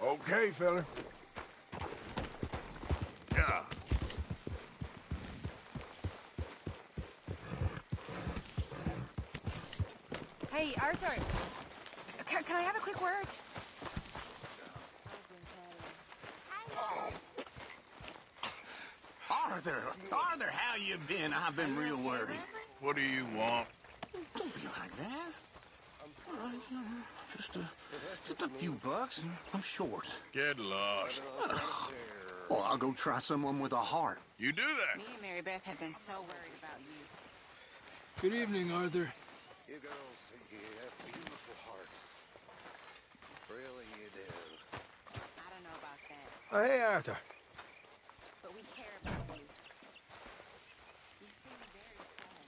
Okay, fella. Yeah. Hey, Arthur. Can I have a quick word? Arthur, how you been? I've been real worried. What do you want? Don't be like that. Just a few bucks. I'm short. Get lost. Well, I'll go try someone with a heart. You do that. Me and Mary Beth have been so worried about you. Good evening, Arthur. You girls think you have a beautiful heart. Really, you do. I don't know about that, Oh, hey, Arthur. but we care about you. You seem very sad.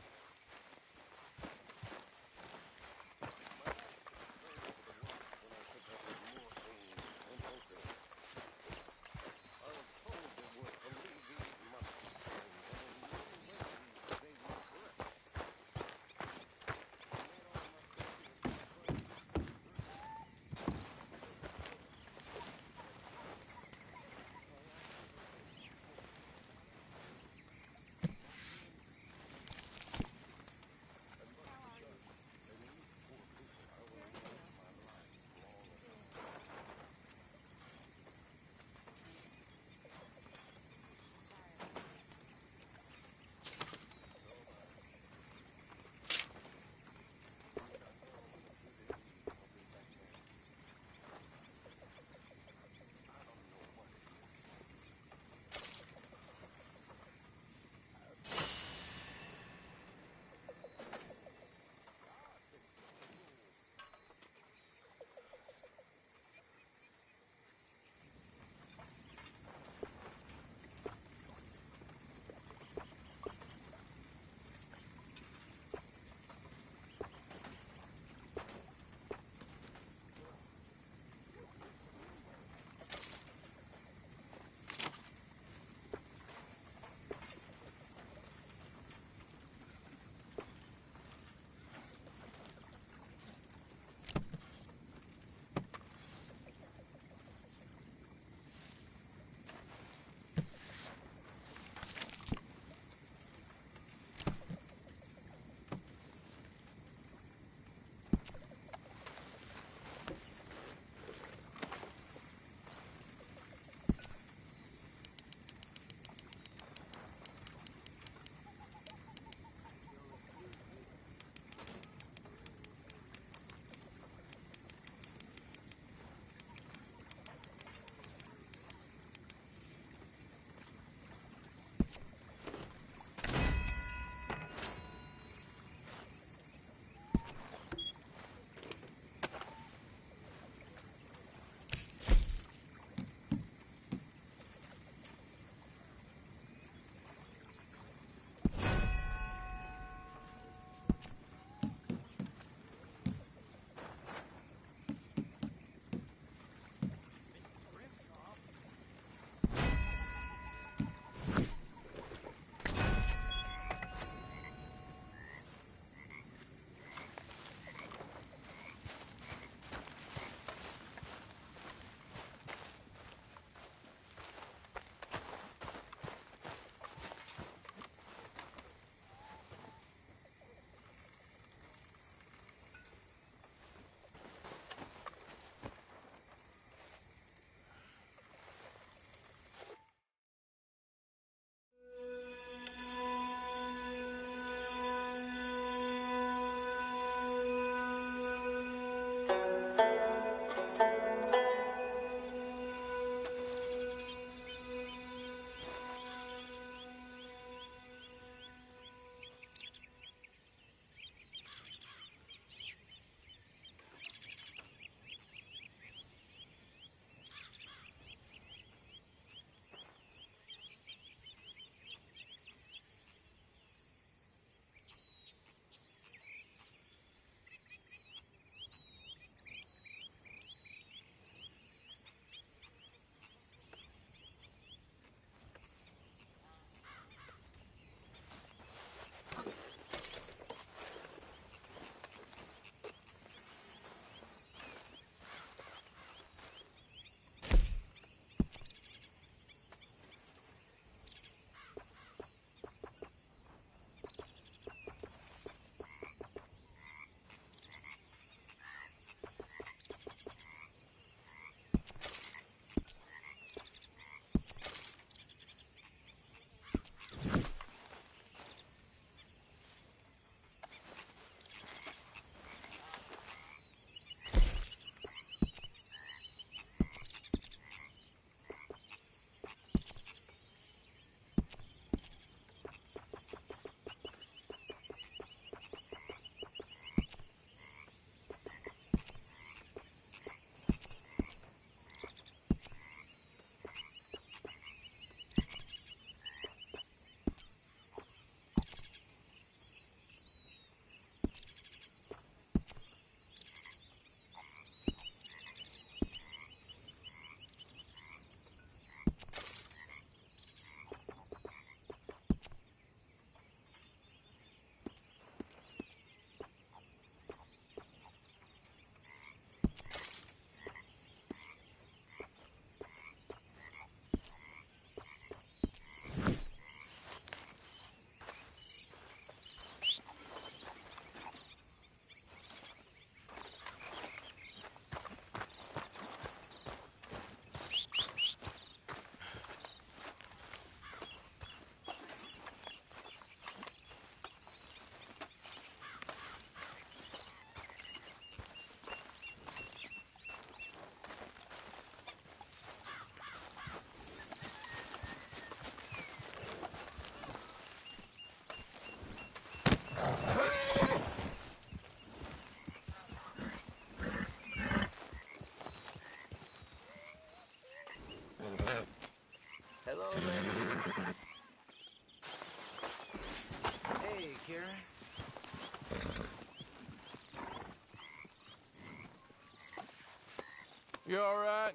You all right?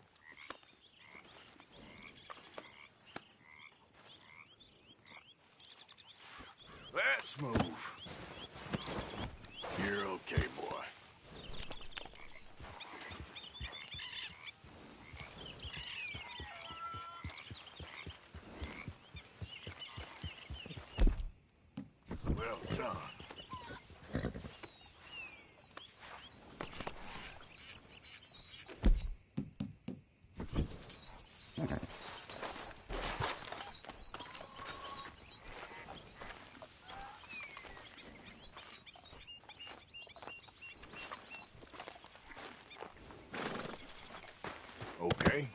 Let's move. You're okay, boy. Well done. Okay.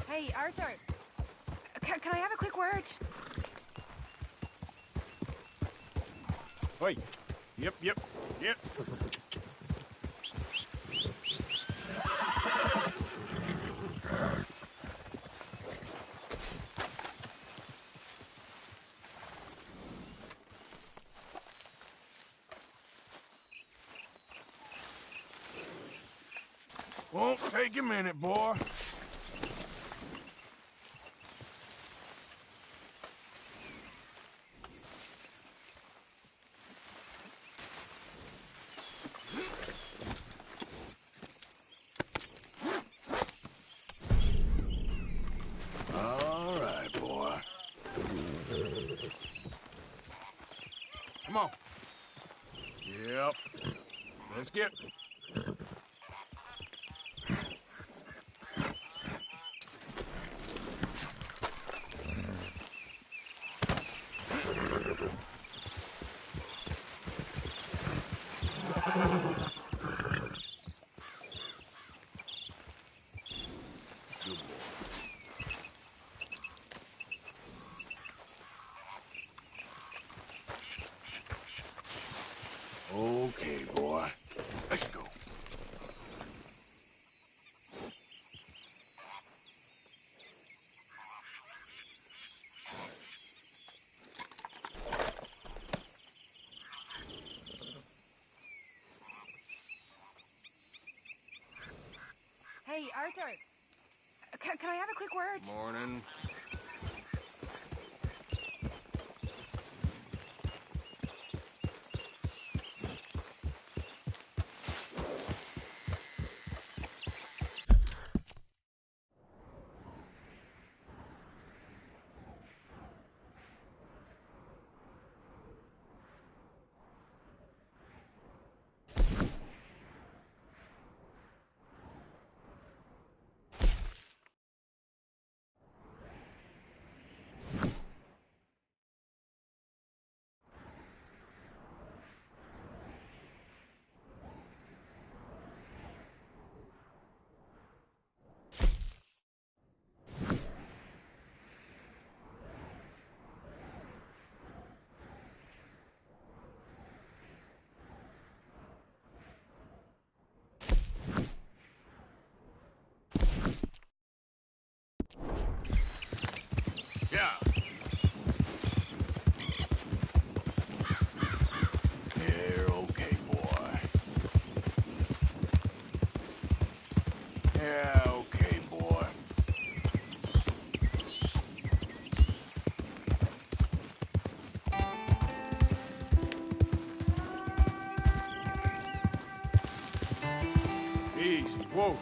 Hey, Arthur. Can I have a quick word? Wait. Yep. Won't take a minute, boy. All right, boy. Come on. Yep. Let's get... Okay, boy. Let's go. Hey, Arthur. Can I have a quick word? Morning. Yeah. You're okay, boy. Yeah, okay, boy. Easy. Whoa.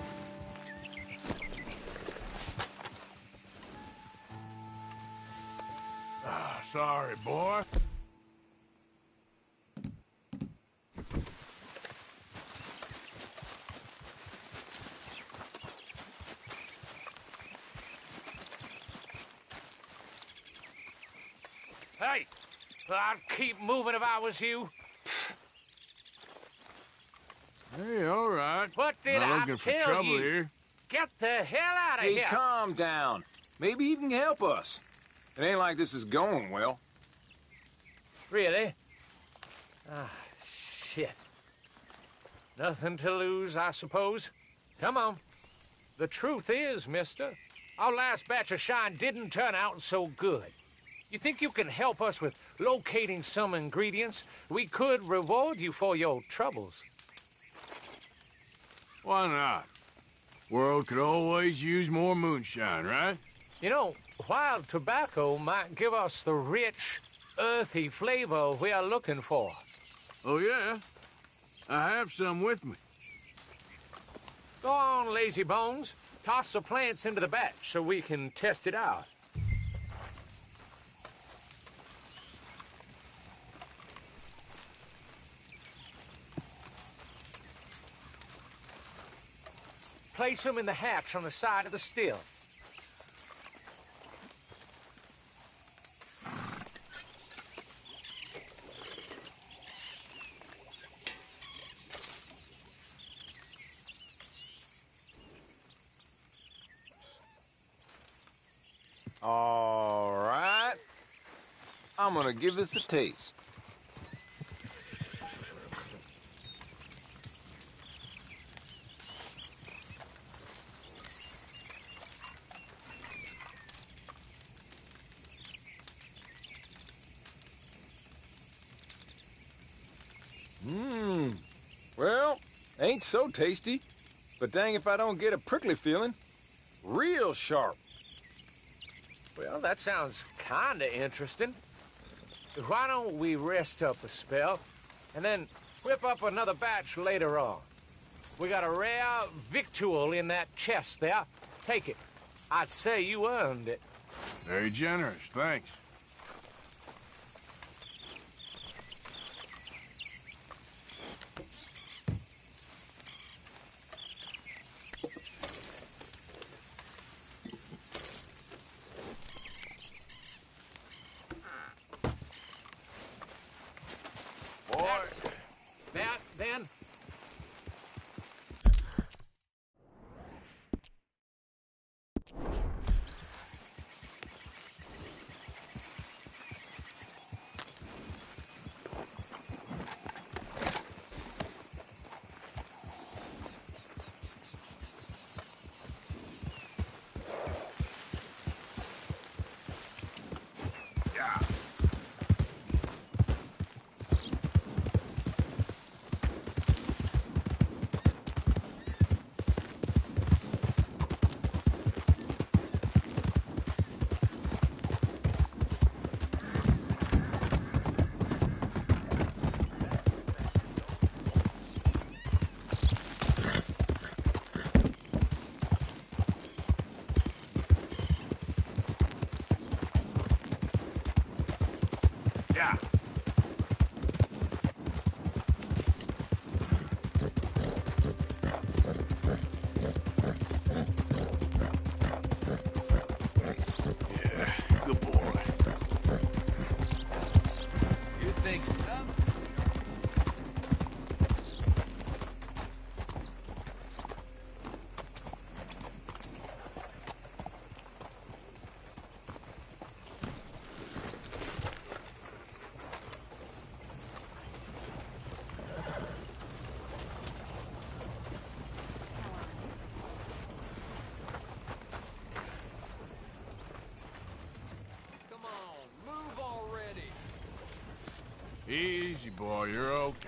Ah, sorry, boy. Hey, I'd keep moving if I was you. Hey, all right. What did Not I looking for tell trouble you? here. Get the hell out of Hey, here! calm down. Maybe you can help us. It ain't like this is going well. Really? Ah, shit. Nothing to lose, I suppose. Come on. The truth is, mister, our last batch of shine didn't turn out so good. You think you can help us with locating some ingredients? We could reward you for your troubles. Why not? World could always use more moonshine, right? You know, wild tobacco might give us the rich, earthy flavor we are looking for. Oh, yeah? I have some with me. Go on, lazy bones. Toss the plants into the batch so we can test it out. Place them in the hatch on the side of the still. All right. I'm gonna give this a taste. Well, ain't so tasty. But dang if I don't get a prickly feeling. Real sharp. Well, that sounds kinda interesting. Why don't we rest up a spell, and then whip up another batch later on? We got a rare victual in that chest there. Take it. I'd say you earned it. Very generous, thanks. That, then. Easy, boy, you're okay.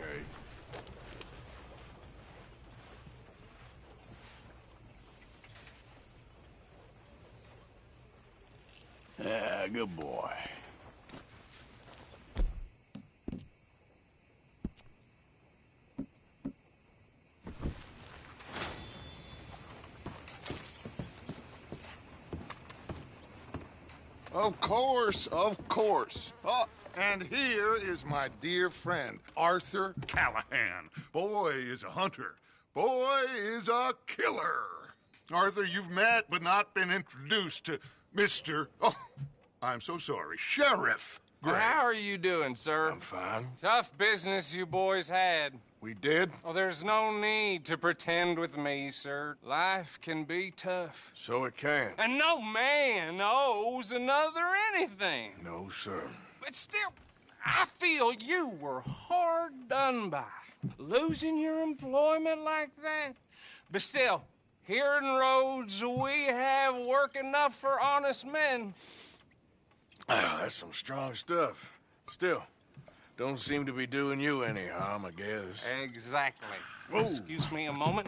Ah, good boy. Of course, of course. Oh, and here is my dear friend, Arthur Callahan. Boy is a hunter. Boy is a killer. Arthur, you've met but not been introduced to Mr. Oh, I'm so sorry, Sheriff Gray. How are you doing, sir? I'm fine. Tough business you boys had. We did? Oh, there's no need to pretend with me, sir. Life can be tough. So it can. And no man owes another anything. No, sir. But still, I feel you were hard done by. Losing your employment like that. But still, here in Rhodes, we have work enough for honest men. Ah, that's some strong stuff. Still, don't seem to be doing you any harm, I guess. Exactly. Whoa. Excuse me a moment.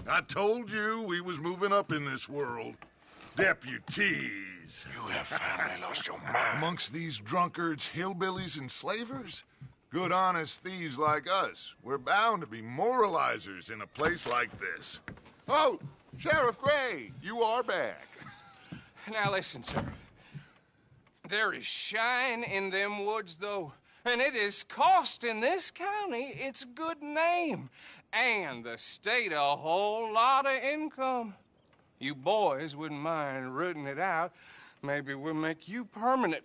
I told you we was moving up in this world. Deputies. You have finally lost your mind. Amongst these drunkards, hillbillies, and slavers? Good honest thieves like us. We're bound to be moralizers in a place like this. Oh, Sheriff Gray, you are back. Now listen, sir. There is shine in them woods, though, and it is costing this county its good name and the state a whole lot of income. You boys wouldn't mind rooting it out. Maybe we'll make you permanent.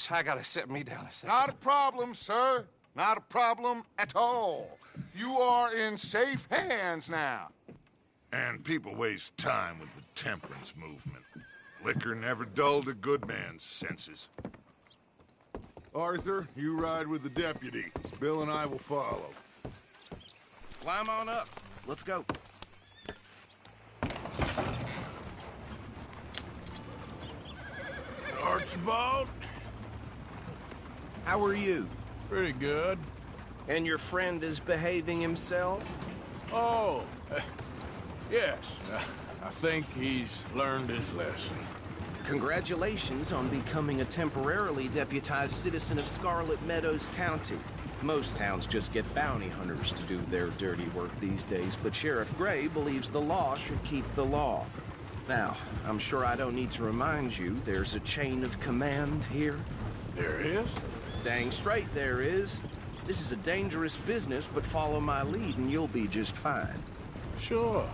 I gotta set me down a second. Not a problem, sir. Not a problem at all. You are in safe hands now. And people waste time with the temperance movement. Liquor never dulled a good man's senses. Arthur, you ride with the deputy. Bill and I will follow. Climb on up. Let's go. Archibald? How are you? Pretty good. And your friend is behaving himself? Oh, yes. I think he's learned his lesson. Congratulations on becoming a temporarily deputized citizen of Scarlet Meadows County. Most towns just get bounty hunters to do their dirty work these days, but Sheriff Gray believes the law should keep the law. Now, I'm sure I don't need to remind you there's a chain of command here. There is? Dang straight there is. This is a dangerous business, but follow my lead and you'll be just fine. Sure.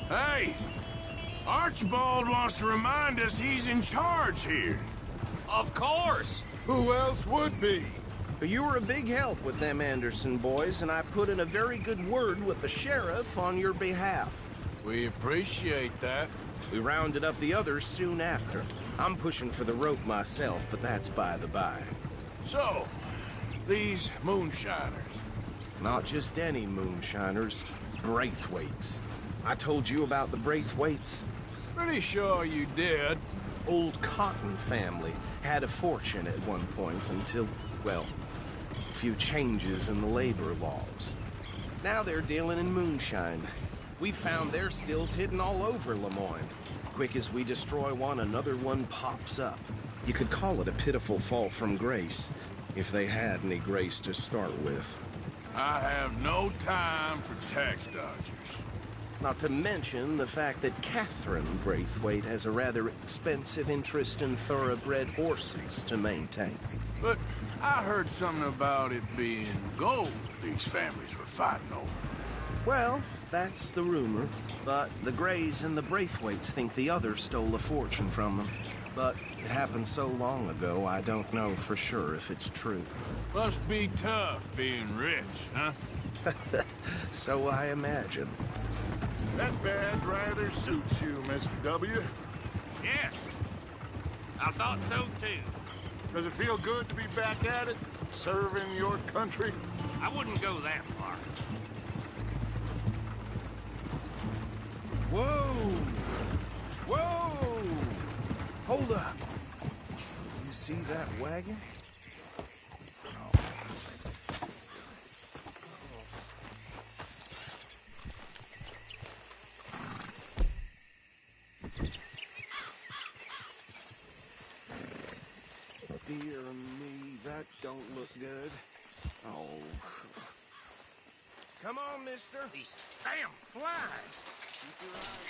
Hey! Archibald wants to remind us he's in charge here. Of course! Who else would be? You were a big help with them Anderson boys, and I put in a very good word with the sheriff on your behalf. We appreciate that. We rounded up the others soon after. I'm pushing for the rope myself, but that's by the by. So, these moonshiners. Not just any moonshiners, Braithwaites. I told you about the Braithwaites? Pretty sure you did. Old Cotton family had a fortune at one point until, well, a few changes in the labor laws. Now they're dealing in moonshine. We found their stills hidden all over Lemoyne. Quick as we destroy one, another one pops up. You could call it a pitiful fall from grace, if they had any grace to start with. I have no time for tax dodgers. Not to mention the fact that Catherine Braithwaite has a rather expensive interest in thoroughbred horses to maintain. But I heard something about it being gold these families were fighting over. Well, that's the rumor. But the Grays and the Braithwaites think the others stole a fortune from them. But it happened so long ago, I don't know for sure if it's true. Must be tough being rich, huh? So I imagine. That badge rather suits you, Mr. W. Yes. I thought so, too. Does it feel good to be back at it? Serving your country? I wouldn't go that far. Whoa! Whoa! Hold up. You see that wagon? Dear me, that don't look good. Oh. Come on, mister. These damn flies.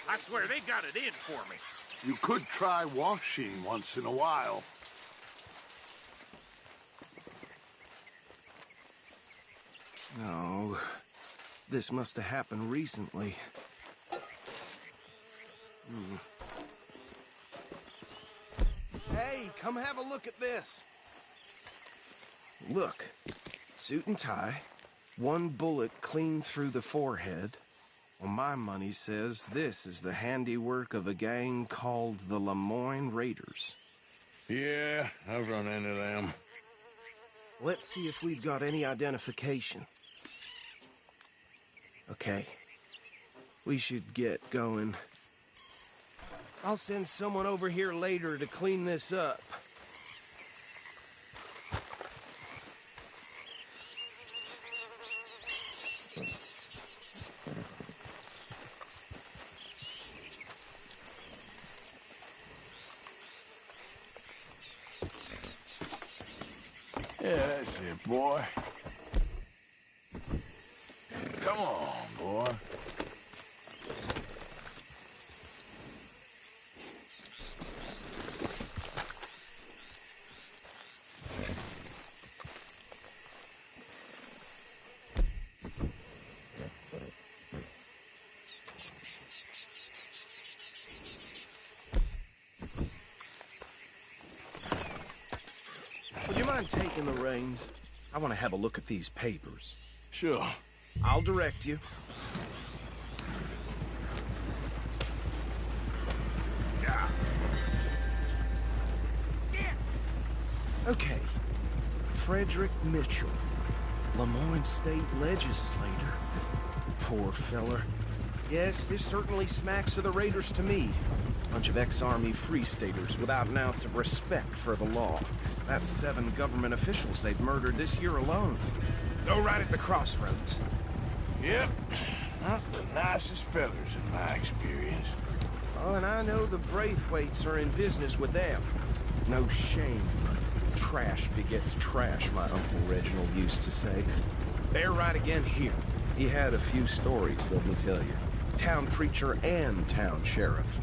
I swear they got it in for me. You could try washing once in a while. No. This must have happened recently. Hey, come have a look at this. Look. Suit and tie. One bullet clean through the forehead. Well, my money says this is the handiwork of a gang called the Lemoyne Raiders. Yeah, I've run into them. Let's see if we've got any identification. Okay. We should get going. I'll send someone over here later to clean this up. Yeah, that's it, boy. Come on, boy. Would you mind taking the reins? I want to have a look at these papers. Sure. I'll direct you. Okay. Frederick Mitchell, Lemoyne State Legislator. Poor feller. Yes, this certainly smacks of the Raiders to me. Bunch of ex-Army Free Staters without an ounce of respect for the law. That's 7 government officials they've murdered this year alone. Go right at the crossroads. Yep. Not the nicest fellers in my experience. Oh, and I know the Braithwaites are in business with them. No shame. Trash begets trash, my Uncle Reginald used to say. They're right again here. He had a few stories, let me tell you. Town preacher and town sheriff.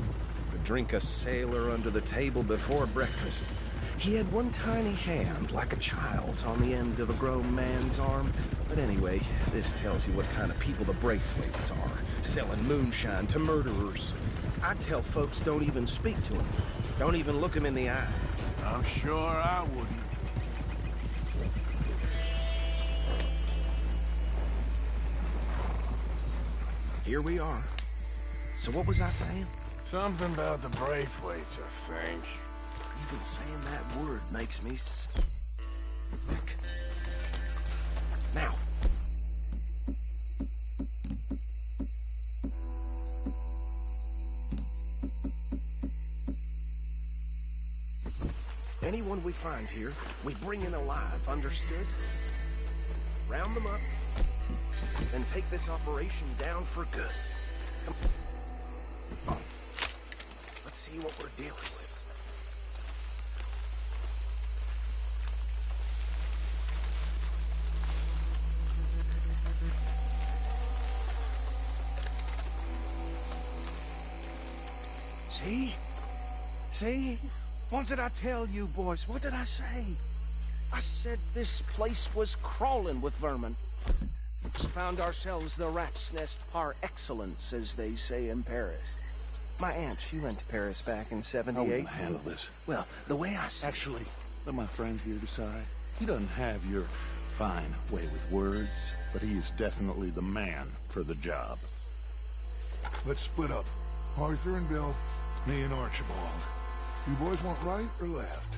Could drink a sailor under the table before breakfast. He had one tiny hand, like a child's, on the end of a grown man's arm. But anyway, this tells you what kind of people the Braithwaites are. Selling moonshine to murderers. I tell folks don't even speak to him. Don't even look him in the eye. I'm sure I wouldn't. Here we are. So what was I saying? Something about the Braithwaites, I think. Even saying that word makes me sick. Now. Anyone we find here, we bring in alive, understood? Round them up, and take this operation down for good. Come on. Let's see what we're dealing with. See? See? What did I tell you, boys? What did I say? I said this place was crawling with vermin. Just found ourselves the rat's nest par excellence, as they say in Paris. My aunt, she went to Paris back in '78. I wouldn't handle this. Well, the way I see Actually, let my friend here decide. He doesn't have your fine way with words, but he is definitely the man for the job. Let's split up. Arthur and Bill, me and Archibald. You boys want right or left?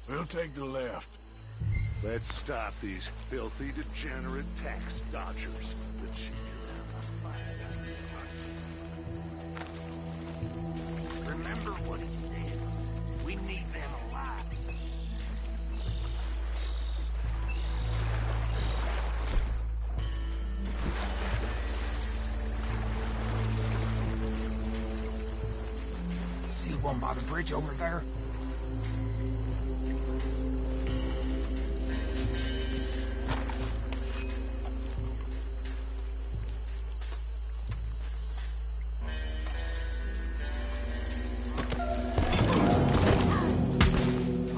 We'll take the left. Let's stop these filthy, degenerate tax dodgers. The Remember what he said. We need them alive. See one by the bridge over there?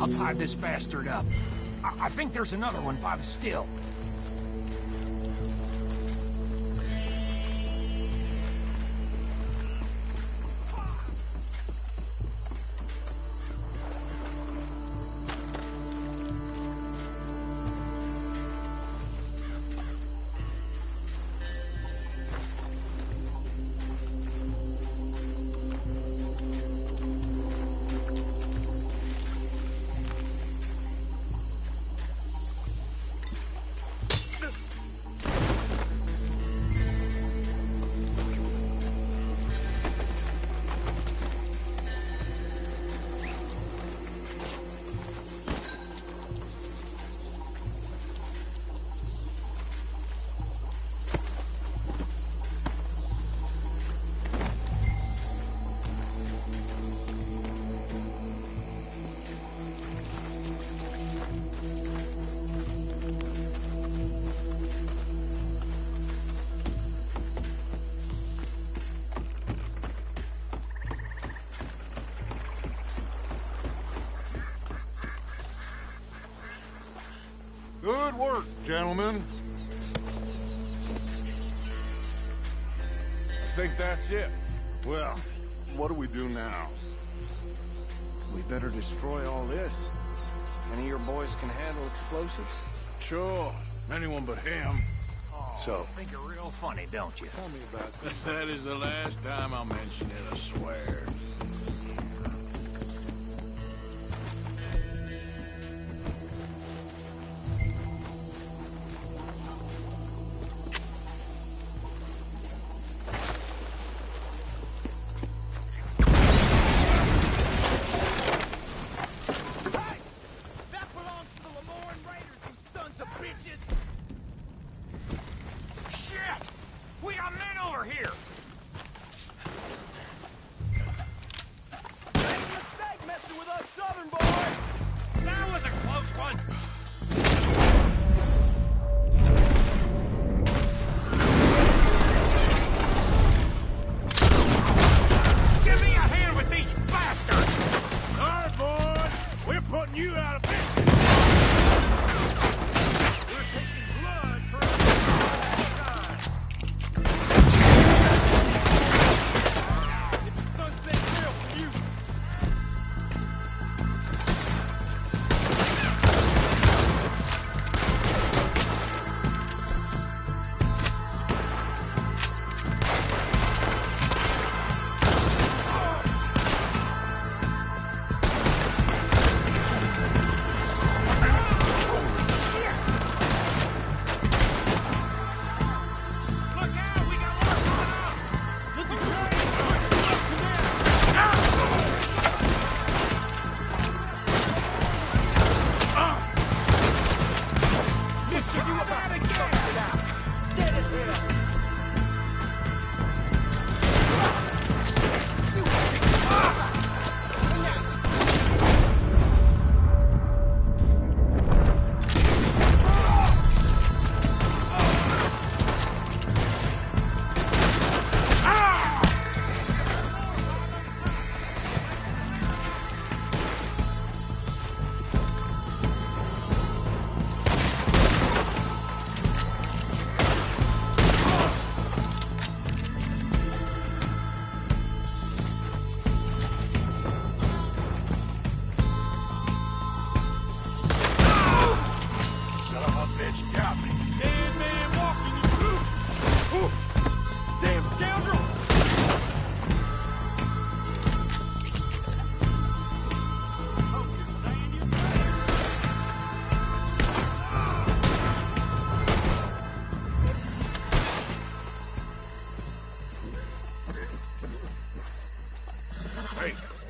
I'll tie this bastard up. I think there's another one by the still. work, gentlemen. I think that's it. Well, what do we do now? We better destroy all this. Any of your boys can handle explosives? Sure. Anyone but him. So, Think you're real funny, don't you? Tell me about that. That is the last time I'll mention it, I swear. We got men over here! Make a mistake messing with us southern boys! That was a close one! Give me a hand with these bastards! All right, boys! We're putting you out of business!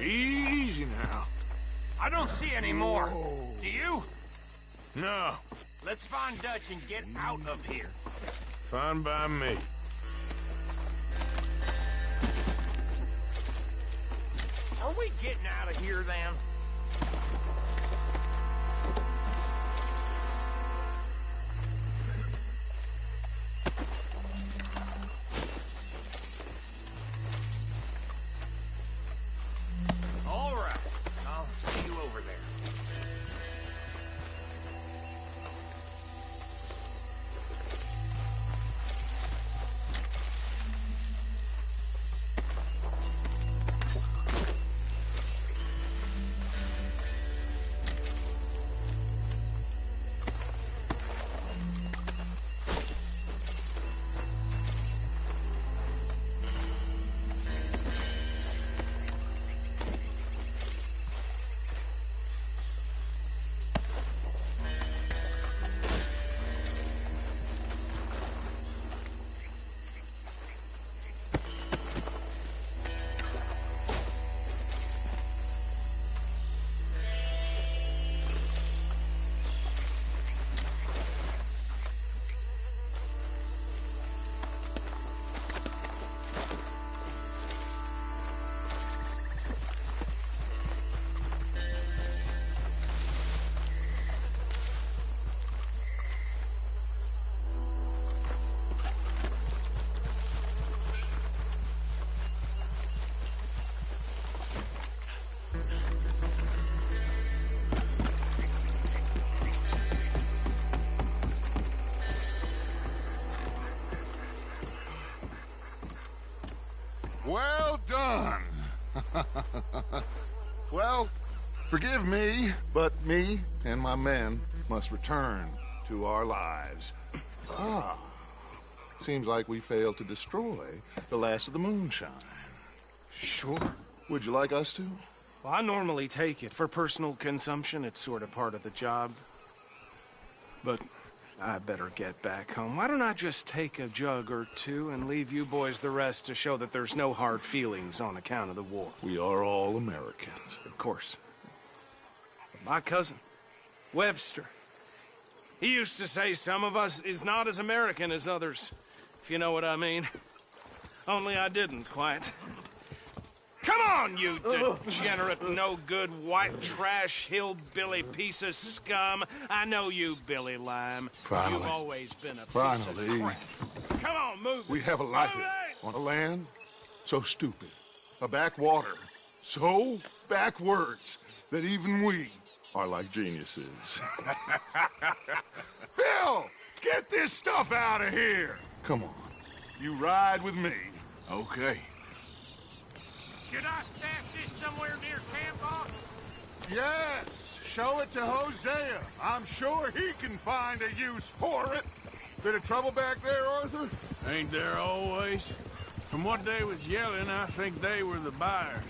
Easy now. I don't see any more. Do you? No. Let's find Dutch and get out of here. Fine by me. Are we getting out of here, then? All right. I'll see you over there. Well done. Well, forgive me, but me and my men must return to our lives. Seems like we failed to destroy the last of the moonshine. Sure. Would you like us to? Well, I normally take it. For personal consumption, it's sort of part of the job. But I better get back home. Why don't I just take a jug or two and leave you boys the rest to show that there's no hard feelings on account of the war? We are all Americans. Of course. But my cousin, Webster, he used to say some of us is not as American as others, if you know what I mean. Only I didn't quite. Come on, you degenerate, no-good, white trash, hillbilly piece of scum. I know you, Billy Lime. Finally. You've always been a piece Finally. of crap. Come on, move it. We have a life on a land so stupid, a backwater so backwards that even we are like geniuses. Bill, get this stuff out of here. Come on, you ride with me. Okay. Should I stash this somewhere near camp, boss? Yes, show it to Hosea. I'm sure he can find a use for it. Bit of trouble back there, Arthur? Ain't there always? From what they was yelling, I think they were the buyers.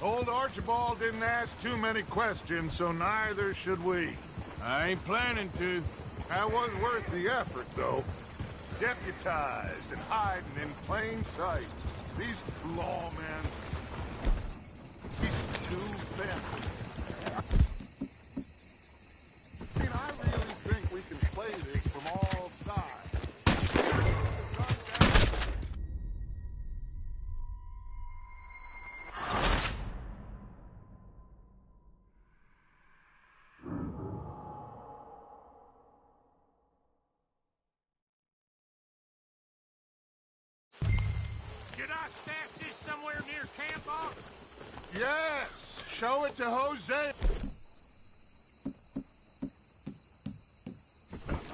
Old Archibald didn't ask too many questions, so neither should we. I ain't planning to. That was worth the effort, though. Deputized and hiding in plain sight. These lawmen... These two families. I mean, I really think we can play this from all sides. Should I stash this somewhere near camp, boss? Yes, show it to Hosea.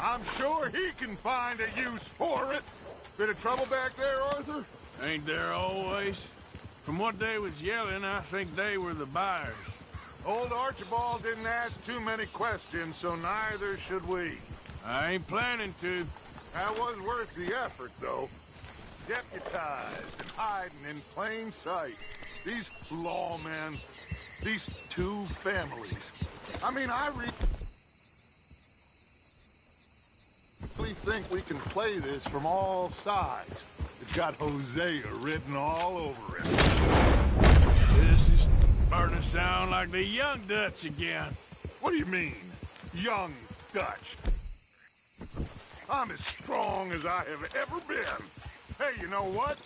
I'm sure he can find a use for it. Bit of trouble back there, Arthur? Ain't there always? From what they was yelling, I think they were the buyers. Old Archibald didn't ask too many questions, so neither should we. I ain't planning to. That was worth the effort, though. Deputized and hiding in plain sight. These lawmen, these two families. I mean, I really think we can play this from all sides. It's got Hosea written all over it. This is starting to sound like the Young Dutch again. What do you mean, Young Dutch? I'm as strong as I have ever been. Hey, you know what?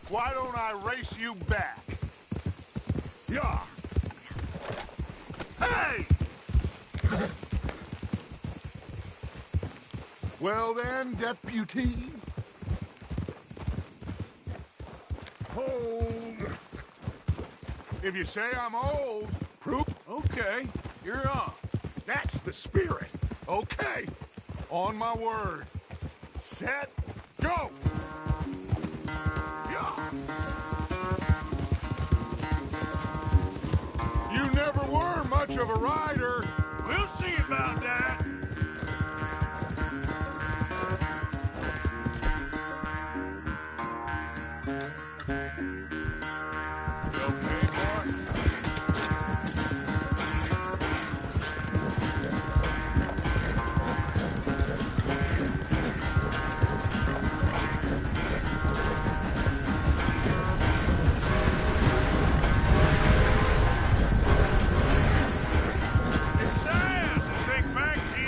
Why don't I race you back? Yeah. Hey! Well then, deputy. Hold. If you say I'm old, proof. Okay, you're on. That's the spirit. Okay. On my word. Set. Go! Yeah. You never were much of a rider. We'll see about that. You okay, boy? It's sad to think back to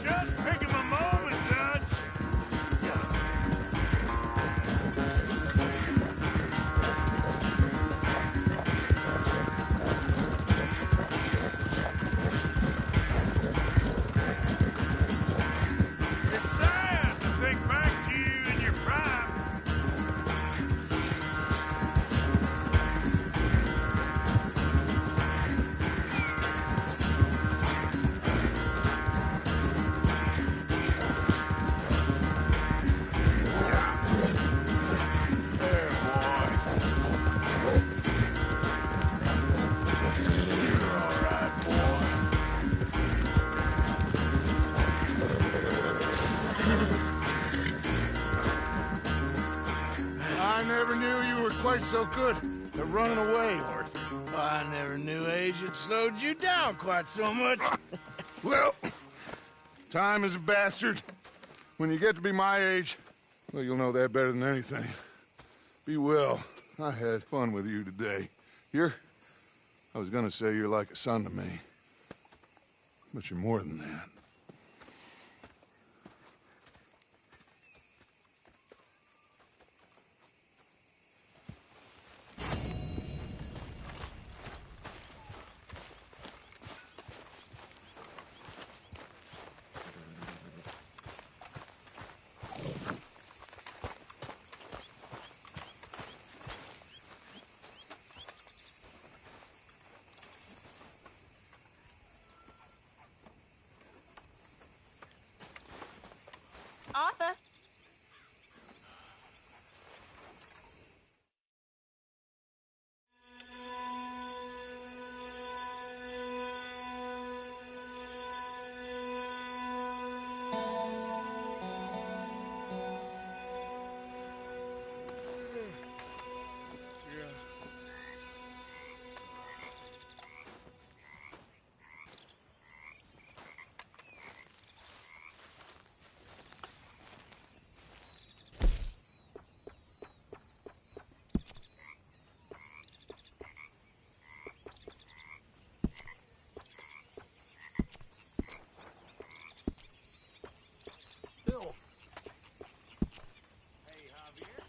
Just picking my moment, Dutch. It's sad to think back to you in your prime. I never knew you were quite so good at running away, Arthur. I never knew age had slowed you down quite so much. Well, time is a bastard. When you get to be my age, well, you'll know that better than anything. Be well. I had fun with you today. I was gonna say you're like a son to me. But you're more than that. Arthur? Bill. Hey, Javier.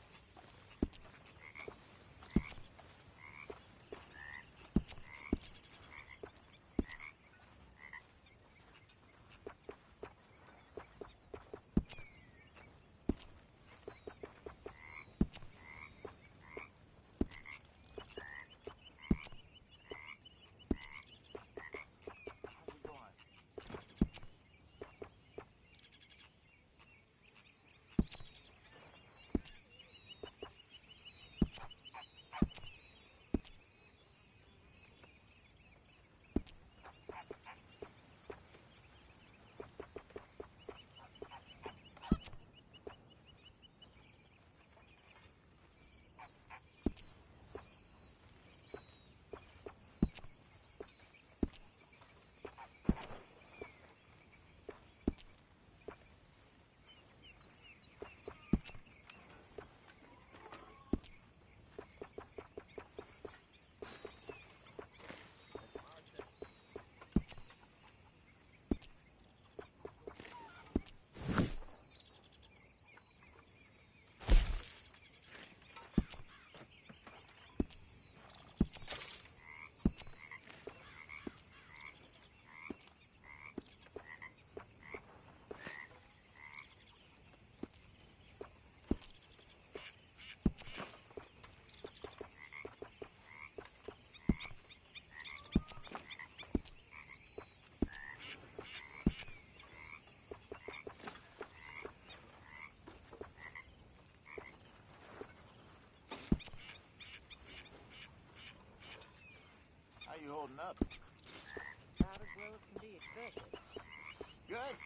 How you holding up? About as well as can be expected. Good.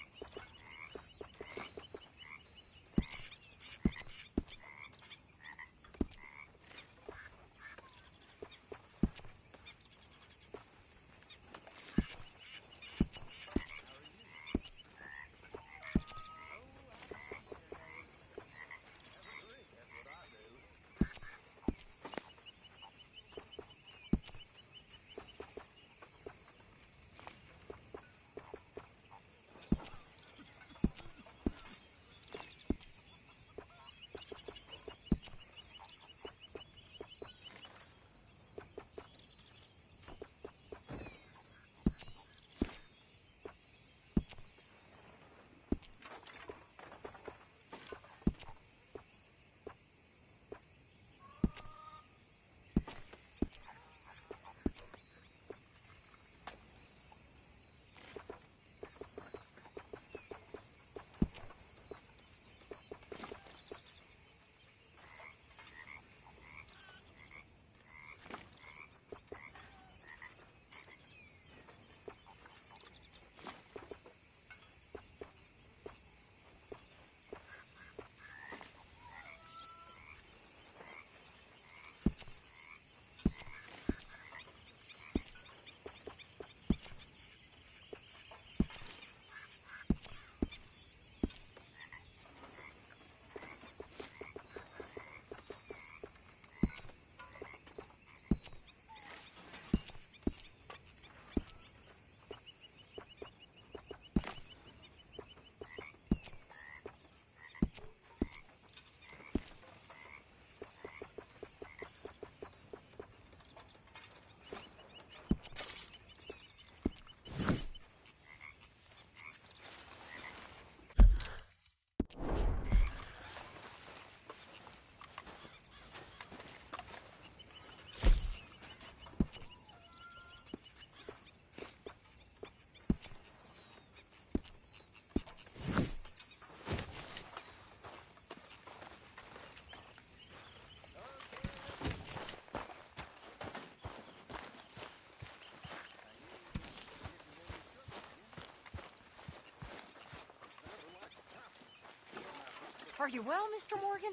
Are you well, Mr. Morgan?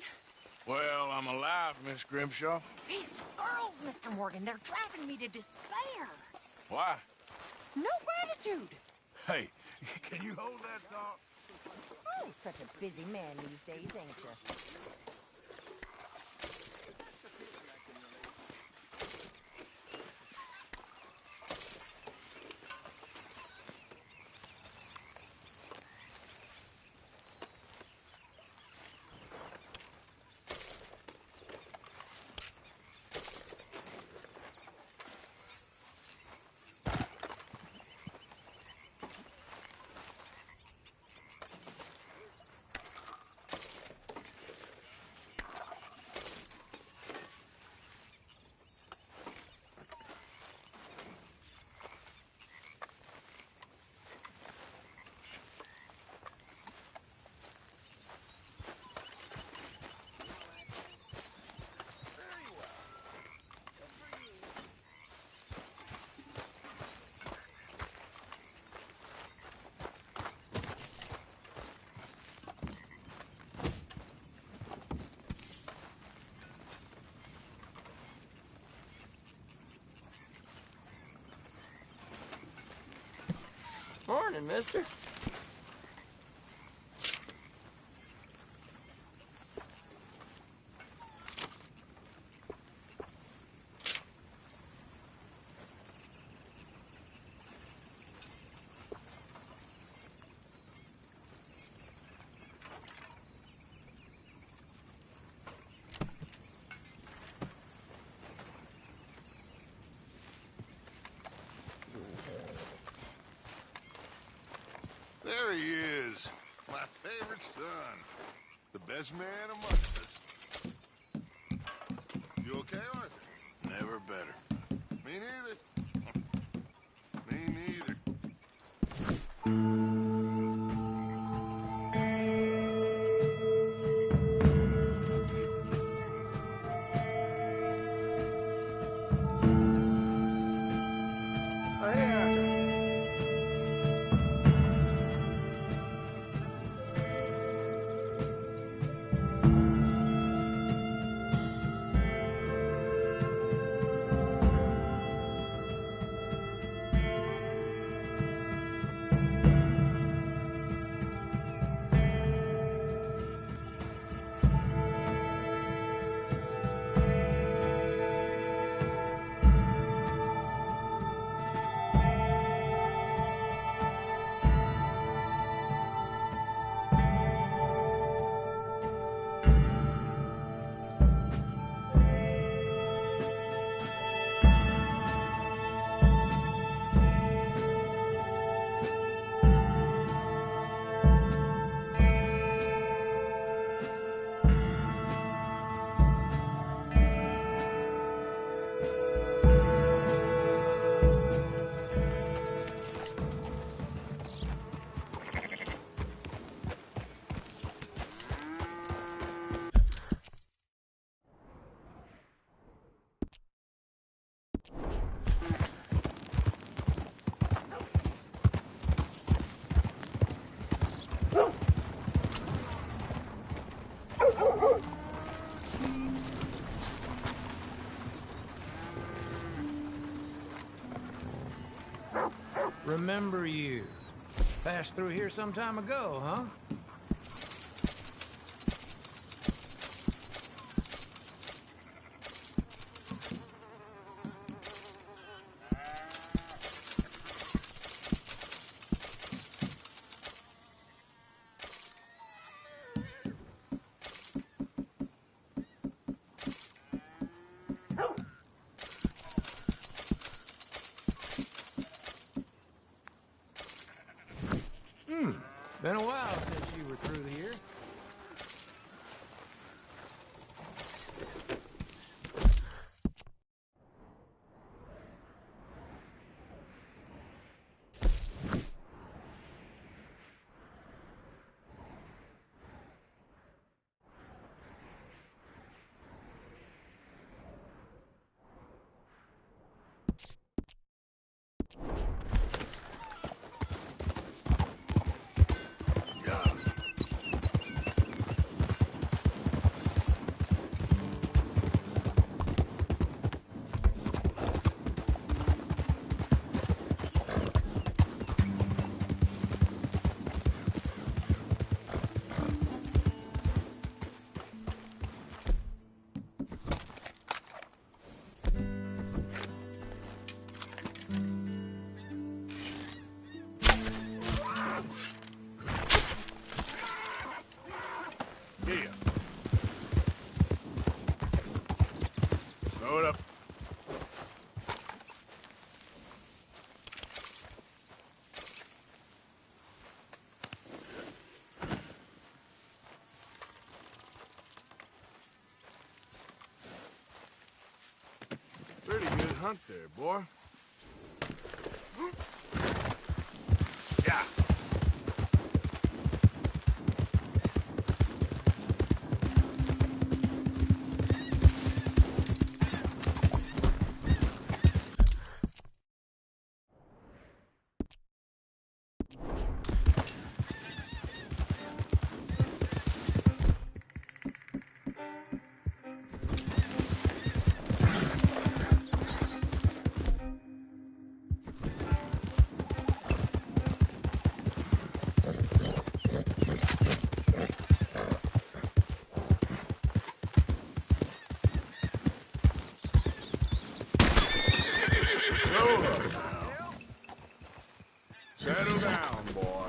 Well, I'm alive, Miss Grimshaw. These girls, Mr. Morgan, they're driving me to despair. Why? No gratitude. Hey, can you hold that thought? Oh, such a busy man these days, ain't you? Morning, mister. There he is, my favorite son. The best man amongst us. You okay, Arthur? Never better. Me neither. Me neither. Oh, hey, Arthur. Remember you. Passed through here some time ago, huh? Been a while since you were through here. Hold up. Pretty good hunt there, boy. Yeah. Settle down, boy.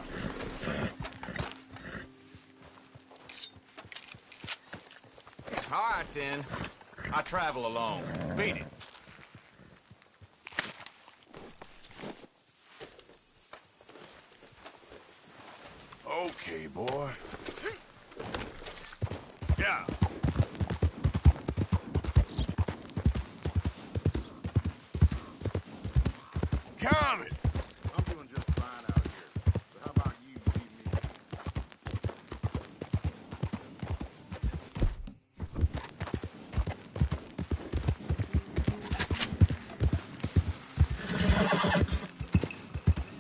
All right, then. I travel alone. Beat it. Okay, boy. Yeah. Coming. I'm doing just fine out here. So how about you leave me?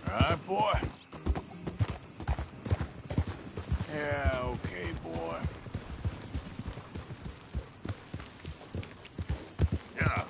All right, boy. Yeah, okay, boy. Yeah.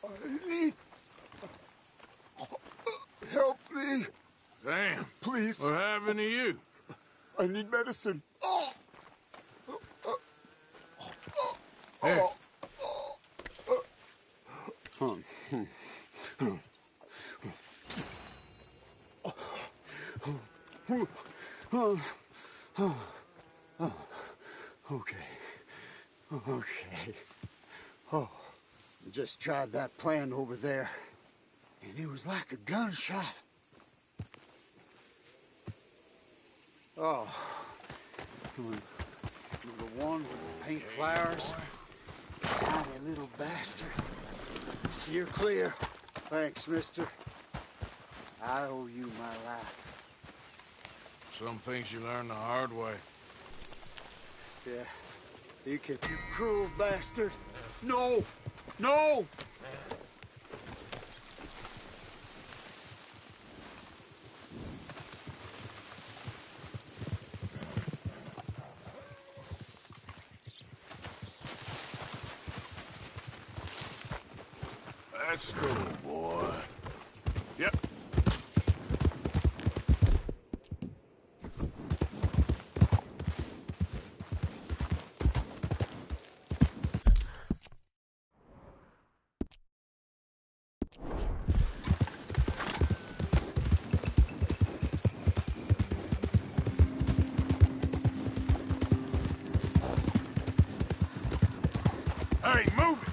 I need help me. Damn. Please. What happened to you? I need medicine. Here. Okay. Okay. Oh, just tried that plan over there, and it was like a gunshot. Oh. The one with the pink flowers. Tiny little bastard. Steer clear. Thanks, mister. I owe you my life. Some things you learn the hard way. Yeah. You cruel bastard. No! No! Let's go, boy. Yep. Hey, move it!